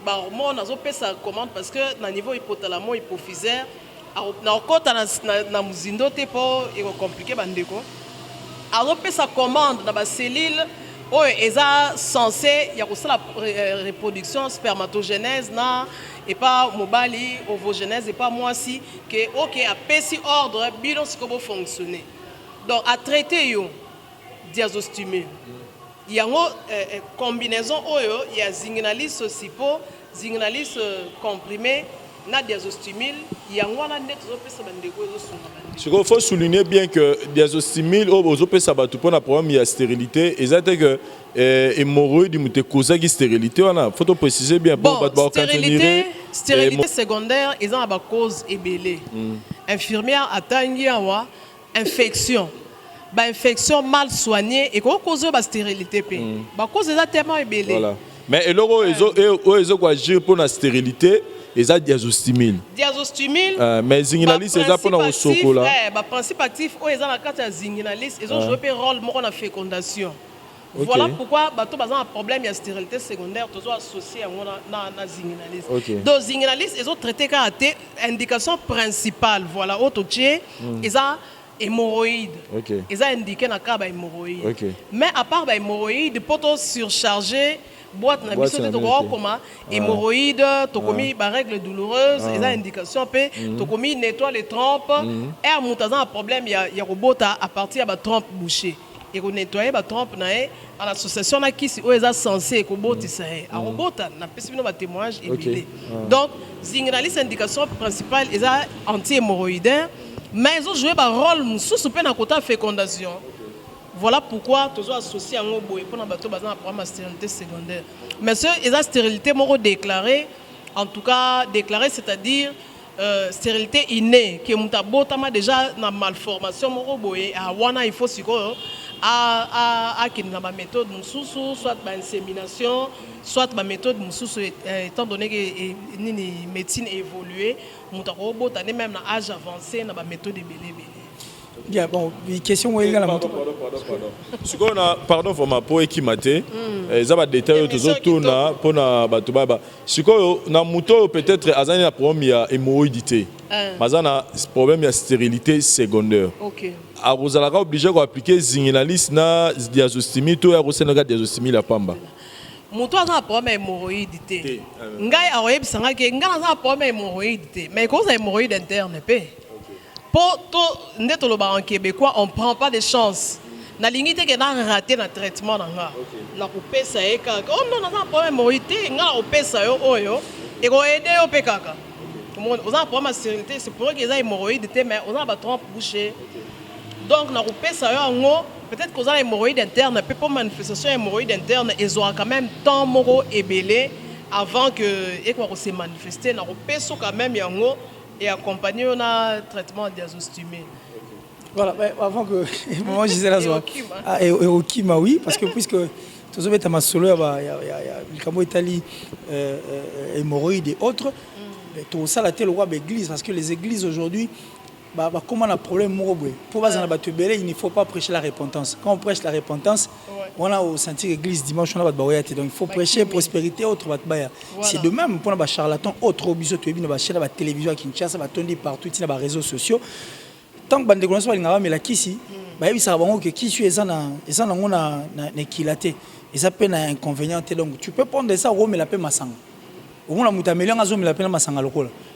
ba hormone azo pesa commande parce que na niveau hypothalamo hypophysaire na okota na muzindo te po e compliqué bandeko. Alors sa commande dans la cellule où est censé y a aussi la reproduction spermatogénèse na et pas mobali ovogénèse et pas moi si que OK a pesi ordre bilan ce comment fonctionner. Donc à traiter yo diazostimule. Il y a une combinaison oyo il y a zinginaliste sipo, zinginaliste comprimé na diazostimule yango na net zo pesa bandeko zo sunga. Il faut souligner bien que diazostimule aux opérations battu pour un problème de stérilité et ça que hémorroïde mute cause qui stérilité on a faut préciser bien bon stérilité secondaire ils ont à cause ébélé infirmière atangi awa infection ba infection mal soignée et qu'on cause ba stérilité pe ba cause ça tellement ébélé voilà mais et loro ils ont quoi agir pour la stérilité et ça diazostimule. Diazostimule. Mais zinginaliste c'est ça pour le chocolat. Le principe actif où ils ont la carte zinginaliste ils ont joué un rôle dans la fécondation. Voilà pourquoi bateau bazan un problème de stérilité secondaire toujours associé à na zinginaliste. Donc zinginaliste ils ont traité quand indication principale voilà auto tché ils ont hémorroïde. Ils ont indiqué na cas hémorroïde. Mais à part hémorroïde pour surcharger boîte na biso te ko koma hémorroïde to komi ba règle douloureuse et ça indication pe to komi nettoie les trompes et à montazan un problème il y a robota à partir ba trompe bouchée et ko nettoyer ba trompe na en association na kisi o eza censé ko botisa a robota na pesi bino ba témoignage ébélé donc zinginaliste indication principale est anti-hémorroïdaire mais ils ont joué ba rôle mususu pe na côté fécondation. Voilà pourquoi toujours associé à un boy pour un bateau basé un programme de stérilité secondaire. Mais ce ils ont stérilité moro déclarée, en tout cas déclarée, c'est-à-dire stérilité innée qui est mutabotama déjà na malformation moro boy à wana il faut siko à qui na ba méthode mususu soit ba insémination soit ba méthode mususu étant donné que ni médecine évoluée mutabota même na âge avancé na ba méthode belé. Yeah, bon, question où est la moto. Pardon pour ma peau qui maté. eza ba détail tozo tourna pona bato baba sikoyo na muto peut-être azani na problème ya hémorroïde mazana problème ya stérilité secondaire. OK. Arozalaka obligé ko appliquer zingilalis na diazostimie to ya rosenaka diazostimie la pamba. Muto aza problème hémorroïde te. Ngai aoyebisanga ke ngana aza problème hémorroïde te. Mais cause hémorroïde interne pe. Pour to ndeto lo ba en québécois on prend pas de chance. Na lingite ke na raté na traitement nanga. Na kopesa e kaka. Oh non na problème hémorroïde te ngana kopesa yo oyo e ko aider yo pe kaka. On a un problème de stérilité, c'est pour eux qu'ils ont hémorroïdes, mais on a pas trop bouché. Donc, on a coupé ça peut-être qu'on a hémorroïdes internes, peu pour manifestation hémorroïdes internes, ils auront quand même tant moro et belé avant que et qu'on se manifester. On a coupé ça quand même et accompagné on a traitement diazostimé. Voilà, avant que moi je disais là et au Kima oui parce que puisque tous les ma solo il y a le Camo Italie hémorroïdes et autres. Tout ça la telle roi d'église parce que les églises aujourd'hui comment on a problème pour il ne faut pas prêcher la repentance. Quand on prêche la repentance on a au sentir l'église dimanche on a donc il faut prêcher prospérité autre c'est de même pour les charlatans autre biso tu es chaîne la télévision à Kinshasa va tourner partout sur les réseaux sociaux tant que bande connaissance pas mais la kisi il ça va que qui suis ezana on a équilaté et ça peine un inconvénient donc tu peux prendre ça mais la paix masanga.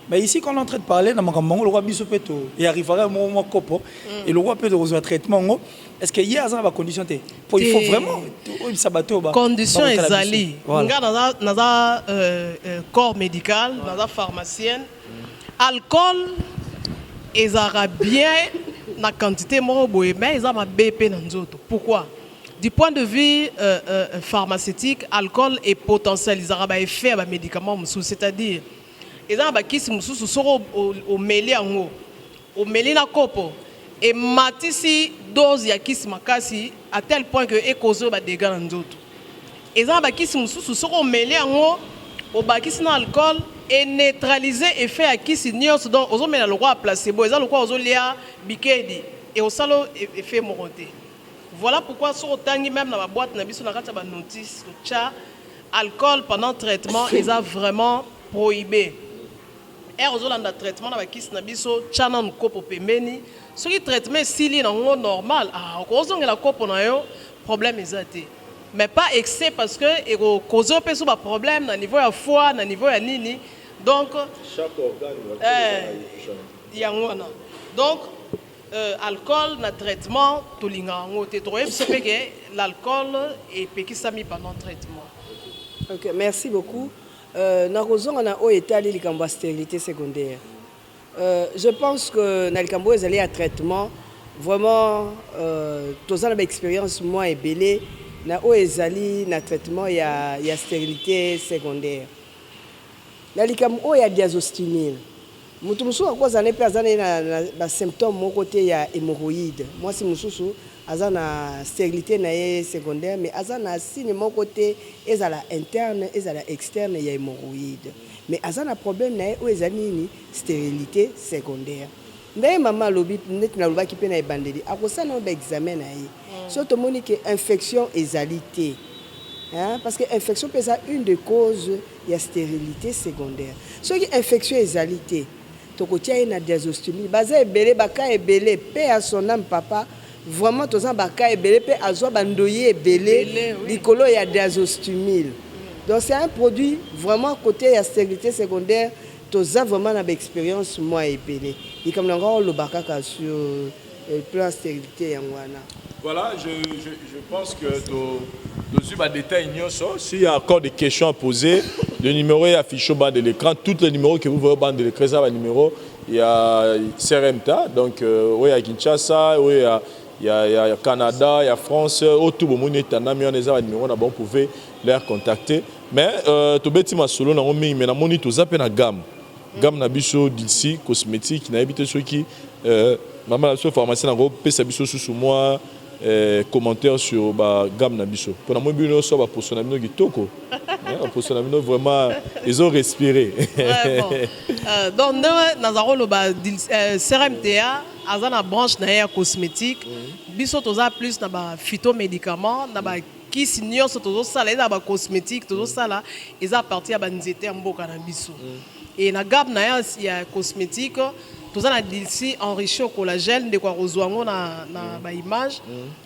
Mais ici, quand on est en train de parler, le roi Bissopeto, il arrivera un moment copo et le roi peut recevoir traitement. Est-ce qu'il y a des conditions? Il faut vraiment s'abattre. Conditions exali. Dans un corps médical, dans un pharmacien, alcool, ils ont bien la quantité mais ils ont un BP dans les autres. Pourquoi? Du point de vue pharmaceutique, l'alcool est potentialisé à effet à médicaments, c'est-à-dire ils ont qui sont au mêlé en haut, au mêlé na copo et matisi dose ya kisi makasi à tel point que cause des dégâts dans d'autres. Ils ont qui sont au mêlé en haut, au bakisi na alcool et neutraliser effet à kisi nyos donc aux hommes le roi placebo, ils ont le roi aux lia bikedi et au salo effet moroté. Voilà pourquoi sur autant même dans la boîte na biso na kata ba notice alcool pendant traitement ils a vraiment prohibé. Et aux autres traitement na ba kisi na biso chana nkopo pembeni ce qui traitement sili na ngo normal kozonga la kopo na yo problème ezate mais pas excès parce que et kozo pe so ba problème na niveau ya foie na niveau ya nini donc chaque organe yangwana donc alcool na traitement to linga ngo te troye ce que l'alcool et pekisami pendant traitement. OK, merci beaucoup. Na kozonga na o etali likambo ya stérilité secondaire. Je pense que na likambo ezali à traitement vraiment toza na expérience moi et belé na o ezali na traitement ya stérilité secondaire. Na likambo o ya diazostimine. Mutu mususu akoza ne pe azana na ba symptômes mon côté ya hémorroïde. Moi si mususu azana stérilité na secondaire mais azana signe mon côté ezala interne ezala externe ya hémorroïde. Mais azana problème na o ezali ni stérilité secondaire. Ndaye mama lobi net na loba ki pe na ebandeli akosana ba examen na ye. Surtout monique infection ezalité. Hein, parce que l'infection peut être une des causes de la stérilité secondaire. Ce qui est infection ezalité. Tokotia na diazostomie baza ebele baka ebele pe à son âme papa vraiment toza baka ebele pe azo bandoye ebele likolo ya diazostomie. Donc c'est un produit vraiment côté la stérilité secondaire toza vraiment na expérience moi ebele. Et comme on le baka sur le plan stérilité yangwana. Voilà, je pense que dans le détail, s'il y a encore des questions à poser, le numéro est affiché au bas de l'écran. Tous les numéros que vous voyez au bas de l'écran, c'est un numéro. Il y a CRMTA, donc oui, il y a Kinshasa, oui, il y a Canada, il y a France, tout le monde est en ami, on a un numéro, vous pouvez les contacter. Mais tout le monde solo, on a mis tout ça na gamme. Gamme na biso d'ici, cosmétique, na habité ceux qui, maman la pharmacie na gros, pèse biso sous moi. Commentaires sur la gamme Nabiso. Pour moi, ils ont vraiment ils ont respiré. Donc, nous avons le CRMTA, une branche cosmétique. Biso toza plus na phytomédicaments, na kisi nyonso tozosala eza bacosmétique tozosala eza parti ya banzete ya mboka na biso et na gamme na ya cosmétique toza na dilsi enrichi au collagène ndeko akozwa yango na baimage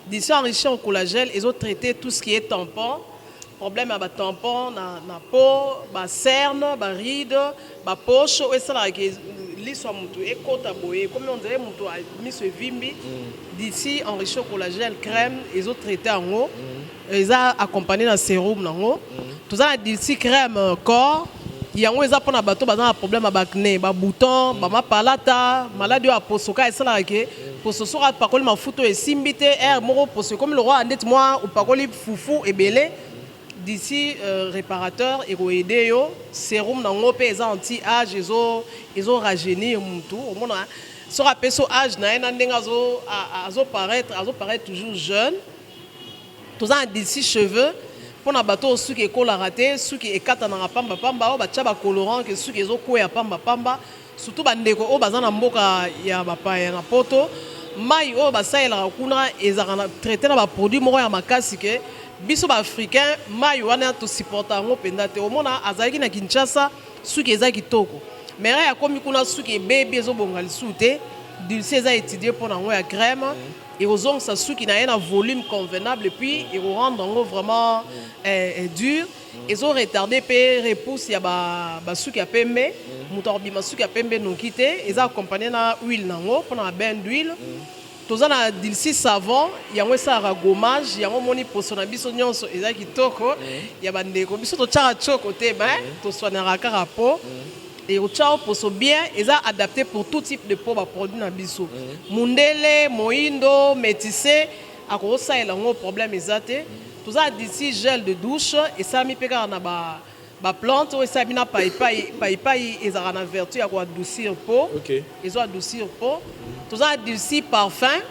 dilsi enrichi au collagène ezotraite tout ce qui est tampon problème à tampon na peau cerne ride poche et ça là que liso mutu et kota boye comme on dirait mutu miso vimbi d'ici enrichi au collagène crème et autres traités en haut ils a accompagné dans sérum nango tout ça d'ici crème corps yango eza pona bato baza na problème à acné bouton mapalata maladie ya posoka et ça là que posoka pakoli mafuto esimbi te moko poso comme le roi andeti moi ou pakoli fufu ebele d'ici réparateur et aider yo sérum nango pe eza anti âge ezo rajeunir mutu au monde so rappelle so âge na ena ndenga azo paraître toujours jeune tout ça d'ici cheveux pour na bato suki ekola raté suki ekata na pamba o bacha ba colorant que suki ezo koya pamba surtout bandeko o baza na mboka ya bapaya na poto mai o basaela kuna ezaka traiter na ba produit moko ya makasi ke biso ba africain mai wana to supporta ngo penda te omona azaki na Kinshasa suki eza kitoko mais ya komi kuna suki bébé ezo bonga lisute dulce eza étudier pour ngo ya crème et ozong sa suki na un volume convenable et puis et rendre ngo vraiment dur ezo retarder pe repousse ya ba suki ya pembe mutorbi masuki ya pembe no kité eza accompagné na huile nango pour na bain d'huile toza na dilsi savon yango esala gommage yango moni poso na biso nyonso eza kitoko ya bandeko biso totyaka choko te toswanaka kaka po et otyaka poso bien eza adapté pour tout type de peau baproduit na biso mundele moindo métissé akosalela yango problème eza te toza na dilsi gel de douche esalami mpe kaka na plante oyo esalami na paipai ezalaka na vertu ya koadoucir peau ezo adoucir peau toza dilsi parfum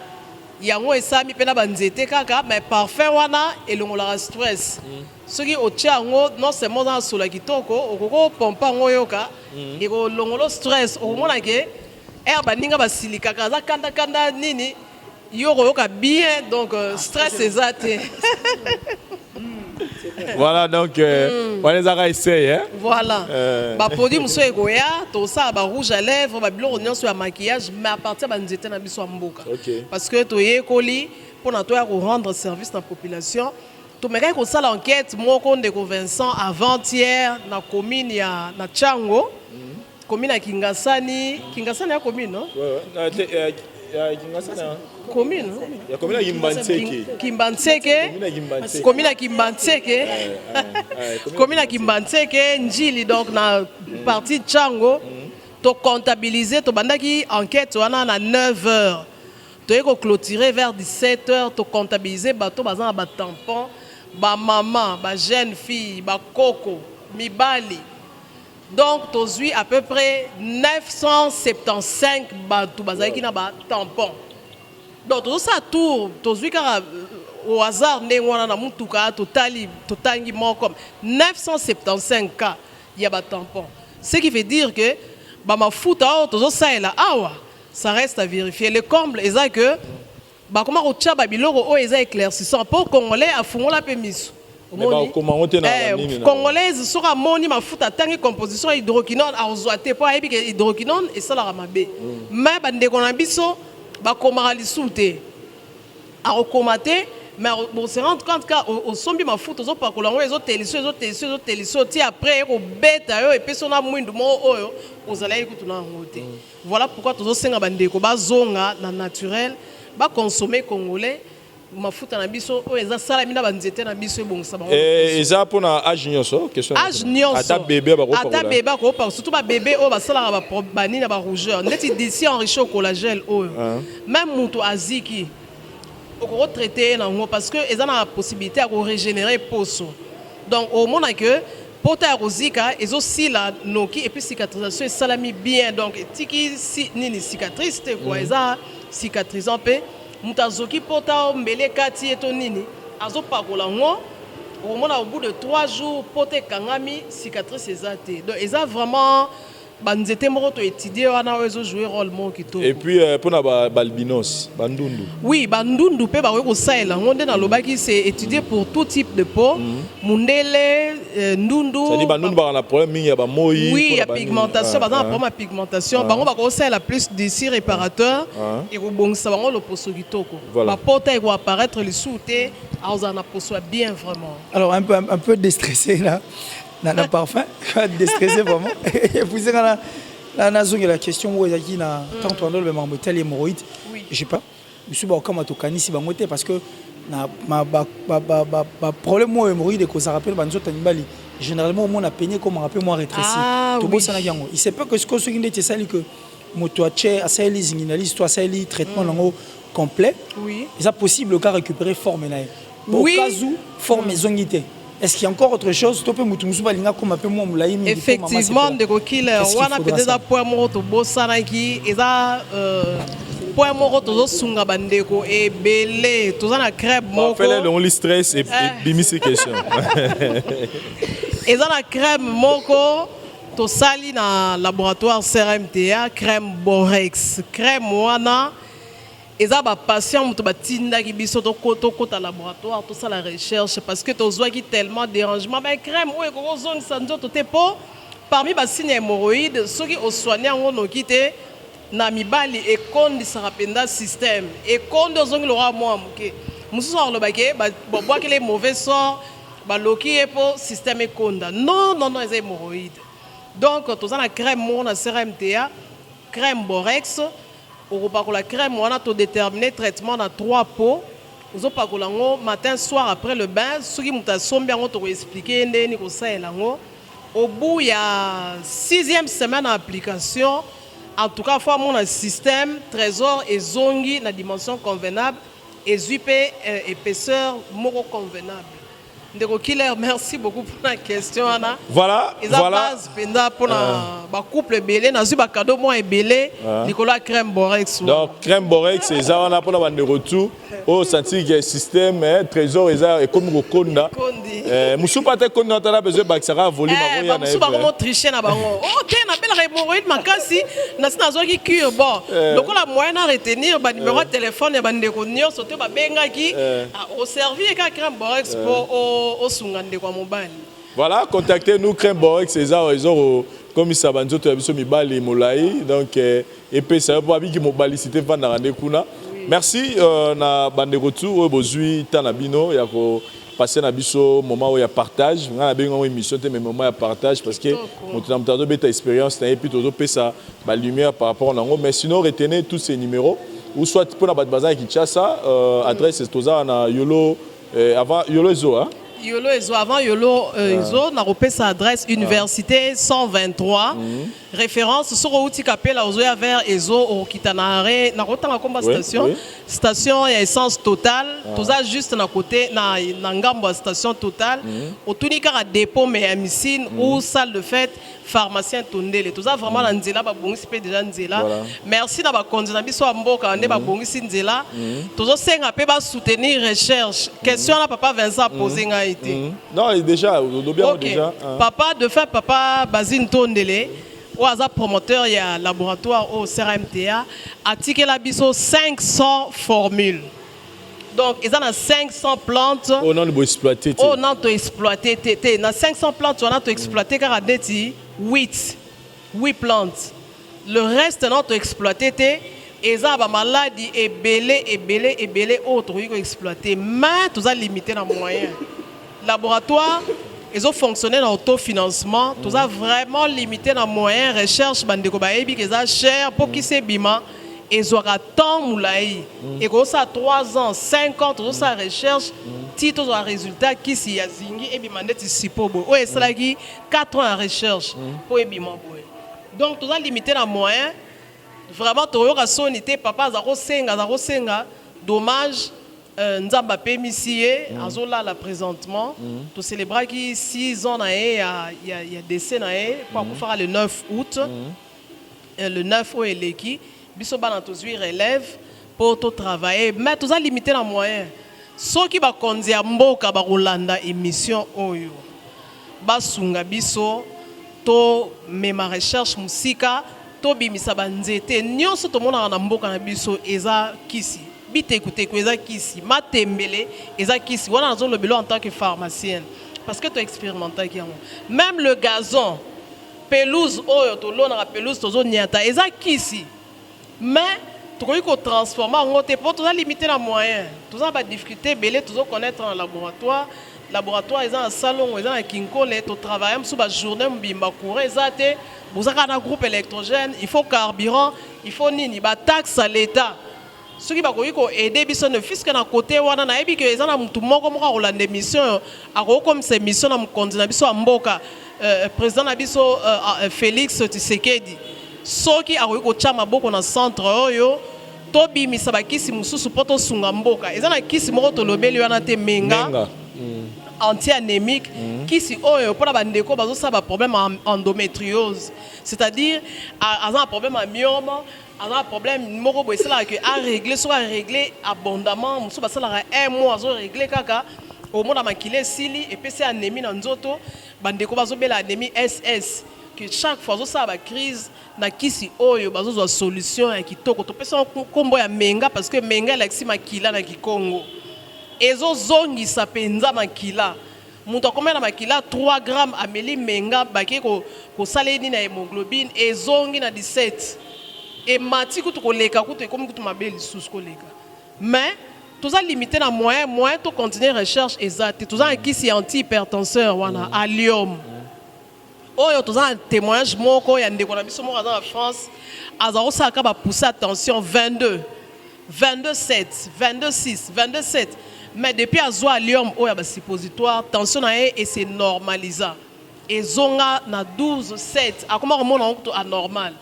yango esami pe na banzete kaka mais parfum wana elongolaka stress soki otia yango non seulement dans sola kitoko okoko pompa yango yoka ekolongola stress okomona ke baninga basilikaka aza kanda nini yo koyoka bien donc stress eza te Voilà, donc, on les a essayé. Hein? Voilà. Bah, produit monsieur Egoya, tout ça, bah, rouge à lèvres, bah, blanc, on sur maquillage, mais à partir de nous étions dans mboka. Parce que tu es colis pour nous rendre service à la population. Tu me que ça l'enquête, moi, qu'on découvre Vincent avant-hier, dans la commune, na Tchango, commune à Kingasani. Kingasani est commune, non? Ouais. Commune. Il y a commune à Kimbanseke. Commune à Kimbanseke. Commune à Kimbanseke, Njili, donc na partie Tchango. Tu comptabiliser, tu bandaki enquête wana na 9h. Tu es clôturé vers 17h, tu comptabiliser bateau bazan ba tampon, ba maman, ba jeune fille, ba coco, mibali. Donc, tu as à peu près 975 bateaux qui na ba tampon. Donc, tout ça tour, tu as au hasard, na mutuka, totangi comme 975 cas, il y a ba tampon. Ce qui veut dire que ma foot ça reste à vérifier. Le comble, c'est que comment on tient babiloro éclaircissant pour Congolais à fond la pémis. Congolaise sera moni mafuta tangi composition hydroquinone a ozoate po ayebi ke hydroquinone et ça la mabe mais bande kona biso ba komara lisute a rekomate mais on se rend compte ka au sombi mafuta zo pakola ngo ezo teliso ti après ko beta yo et persona mwindu mo oyo ozala ekutuna ngote voilà pourquoi tozo senga bande ko bazonga na naturel ba consommer congolais mafuta na biso o eza sala mina banzete na biso ebongisa bango eza pona âge nyonso question âge nyonso ata bébé ko pa surtout ba bébé o ba sala ba bani na ba rougeur ndeti d'ici enrichi au collagène o même muto aziki o ko traiter na ngo parce que eza na possibilité à régénérer poso donc au moment que pota rosika ezo sila noki et puis cicatrisation et salami bien donc tiki nini cicatrice te quoi eza cicatrisant pe mutazoki pota mbele kati eto nini azo pakola ngo au bout de 3 jours pote kangami cicatrice ezate donc eza vraiment banzete moko to étudier wana ozo jouer rôle moko kitoko. Et puis pour na balbinos bandundu. Oui, bandundu pe ba ko saela ngonde na lobaki c'est étudier pour tout type de peau. Mundele ndundu. Ça dit bandundu ba na problème mingi ya ba moi. Oui, il y a pigmentation, par exemple problème à pigmentation, bango ba ko saela plus d'ici réparateur et ko bongisa bango le poso kitoko. Ba pota et ko apparaître le souté, azana poso bien vraiment. Alors un peu déstressé là. Dans le parfum, déstressé vraiment. Et puis c'est quand la question où il y a tant on doit le membre tel hémorroïde. Je sais pas. Je suis pas comme à Tokani si ba moté parce que ma problème moi hémorroïde que ça rappelle banzo tanibali. Généralement on a peigné comme on rappelle moi rétréci. Tout beau ça na yango. Il sait pas que ce que ce qui était ça que moto a ché ça les zinginaliste toi ça les traitement lango complet. Oui. Et ça possible le cas récupérer forme là. Oui. Au cas où forme zongité. Est-ce qu'il y a encore autre chose? Effectivement, de killer, on a peut-être un point mort au Bossanaki, et ça, point mort au Sunga Bandeko, et belé, tout ça, la crêpe moko. Fais-le, on lit stress et bimi ces questions. Et ça, la crème moko, tout ça, dans le laboratoire CRMTA, crème Borex, crème wana. Et ça, les patients qui sont au laboratoire, tout ça, la recherche, parce que tu as tellement de dérangements. Mais crème, oui, parmi les signes hémorroïdes, ceux qui ont soigné, on a quitté, Namibali et Kondi Sarapenda système. Et Kondi, on a l'aura moins. Nous sommes le les mauvais sorts, Loki est pour système Konda. Non, c'est hémorroïdes. Donc, tout ça, la crème, on a CRMTA, crème Borex. La crème, on a déterminé traitement dans 3 pots. Matin, soir, après le bain, ceux qui m'ont bien expliqué, au bout, il y a 6e semaine d'application. En tout cas, il faut un système, trésor et zongi, la dimension convenable, et zup épaisseur, moro convenable. Killer, merci beaucoup pour la question, Anna. Voilà. Voilà. Pour le couple belé, na zuba cadeau moi belé, Nicolas crème Borex. Donc crème Borex, c'est ça on a pour la de retour au senti que système trésor et comme au konda. Musu pas te konda ta besoin ba ça va volume avant ya na. Musu ba comment tricher na bango. Oh, t'es na belle hémorroïde makasi, na sina zo ki cure bon. Donc la moyen à retenir ba numéro de téléphone et ba ndeko nyo surtout ba benga ki au servir ka crème Borex pour au sungande kwa mobile. Voilà, contactez-nous crème Borex César ils comme ça banzo to biso mibali molai donc et puis ça va bi ki mobalicité va na rande kuna. Merci na bande retour au bozui tanabino ya ko passer na biso moment où il y a partage na benga émission te mais moment ya partage parce que mon temps beta expérience et puis todo pesa ba lumière par rapport na ngo mais sinon retenez tous ces numéros ou soit pour na bazar qui Kinshasa adresse toza na Yolo avant Yolo Zo hein. Yolo Ezo, avant Yolo Ezo, n'a repé sa adresse Université 123. Référence sur Outi Capella Ozoya vers Ezo au Kitanare, n'a rotan à combat station. Station et essence totale. Tout ça juste à côté, na Ngambo station totale. Au Tunika à dépôt mais à Missine ou salle de fête, pharmacien Tondele. Tout ça vraiment dans Nzela, Babongisi peut déjà Nzela. Merci d'avoir conduit na biso Mboka, on est Babongisi Nzela. Tout ça c'est un peu soutenir recherche. Question à papa Vincent posé. Non, déjà, déjà. Papa, de fait, papa Basine Tondele, au hasard promoteur, il y a un laboratoire au CRMTA, a tiqué la biso 500 formules. Donc, ils ont 500 plantes. On a exploité. On a exploité. Dans 500 plantes, on a exploité car on a 8 plantes. Le reste, on a exploité. Et ça, la maladie est belé, autre qui exploité. Mais tout ça limité dans les moyens. Laboratoire, ils ont fonctionné dans l'autofinancement. Tout ça vraiment limité dans les moyens. Recherche, ils ont cher pour qui c'est bima. Ils ont tant moulaï. Et quand ça 3 ans, 5 ans, tout ça recherche, titre de résultat qui s'y a zingi et bima net ici pour beau. Ouais, c'est là qui 4 ans en recherche pour bima beau. Donc tout ça limité dans les moyens. Vraiment, tu as sonité, papa, zaro senga, dommage, nzamba pémissier, azola la présentement, tu célébrer qui 6 ans, il y a décès, pour faire le 9 août, le 9 août, et qui, bisoba dans tous 8 relèves, pour tout travailler, mais tu as limité les moyens. Ceux qui va conduire Mboka, Barolanda, émission, Oyo, Basunga, Biso, to mema recherche musika to bimisa banzete nyonso to mona na mboka na biso eza kisi bitekuteko eza kisi matembele eza kisi wana nazo lobelo en tant que pharmacienne parce que tu expérimenté qui même le gazon pelouse oyo to lona pelouse tozo nyata eza kisi mais tu ko transformer en te pour to limiter la moyen tout ça va difficulté belé tozo connaître en laboratoire ils ont un salon ils ont un kinkole to travailler sous ba journée mbimba courir ezate bozaka na groupe électrogène il faut carburant il faut nini ba taxe à l'état ceux qui ba ko aider biso ne fisque na côté wana na ebi que ils ont na mutu moko moko rolande mission a comme ces missions na mkonzi na biso mboka président na biso Félix Tshisekedi soki a ko chama boko na centre oyo to bimisa ba kisi mususu poto sunga mboka ezana kisi moko to lobeli wana te menga anti-anémique qui si pour la bande ko bazo ça ba problème endométriose c'est-à-dire a un problème à myome a un problème moko bo ça que à régler soit régler abondamment musu ba ça un mois zo régler kaka au monde makile sili et puis c'est anémie na nzoto bande ko bazo bela anémie SS que chaque fois zo ça ba crise na kisi oyo bazo zo solution ya kitoko to pesa kombo ya menga parce que menga laxi makila na Kikongo ezo zongi sa penza makila muto akomela makila 3 grammes ameli menga baki ko saleni na hémoglobine ezongi na 17 et mati kutu koleka kutu ekomi kutu mabeli sous koleka mais tout ça limité na moyen to continuer recherche exacte tout ça kisi anti-hypertenseur wana allium oyo tout ça témoignage moko ya ndeko na biso moko dans la France azaro saka ba pousser attention 22 22 6 27 mais depuis à zoa lium oya ba suppositoire tension na et c'est normalisé et zonga na 12 7 a comment remonter en tout anormal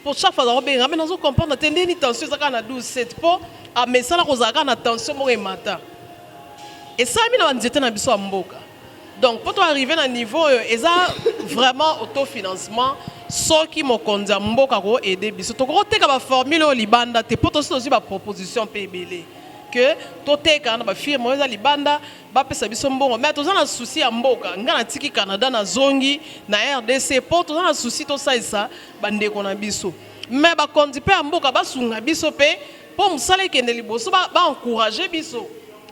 pour chaque fois on bien mais nous comprendre tendez ni tension ça na 12 7 pour a mais ça la kozaka na tension mo matin et ça mi na nzete na biso mboka donc pour arriver à niveau eza vraiment autofinancement ceux qui mo konza mboka ko aider biso to ko teka ba formule o libanda te pour aussi ba proposition PBL que toteka na ba firme eza libanda ba pesa biso mbongo mais toza na souci ya mboka nga na tiki Canada na zongi na RDC pour toza na souci to ça bande ko na biso mais ba kondi pe mboka ba sunga biso pe pour musala kende liboso ba encourager biso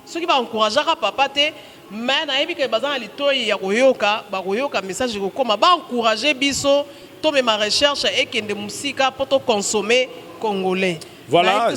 ceux qui va encourager ka papa te mais na yebi ke bazana litoyi ya koyoka ba koyoka message ko koma ba encourager biso to me ma recherche et kende musika pour to consommer congolais. Voilà,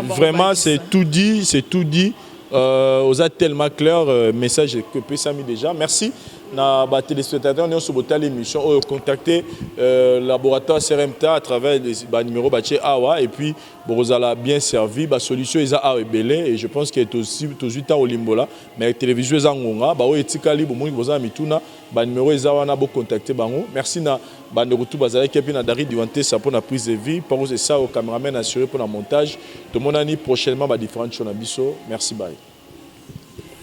vraiment c'est tout dit, aux a tellement clair message que peut s'ami déjà. Merci. Na ba téléspectateurs nous sur votre émission ou contacter laboratoire CRMTA à travers les numéros baché awa et puis bozala bien servi ba solution isa a belé et je pense qu'il est aussi tout suite au limbola mais télévision za ngonga ba o etikali bo moni bozala mituna ba numéro isa wana bo contacter bango. Merci na ba ndokutu bazala kepi na Dari Diwanté ça pour la prise de vie pour ça au caméraman assuré pour le montage. Tout le monde ani prochainement ba différentes choses na biso. Merci bye.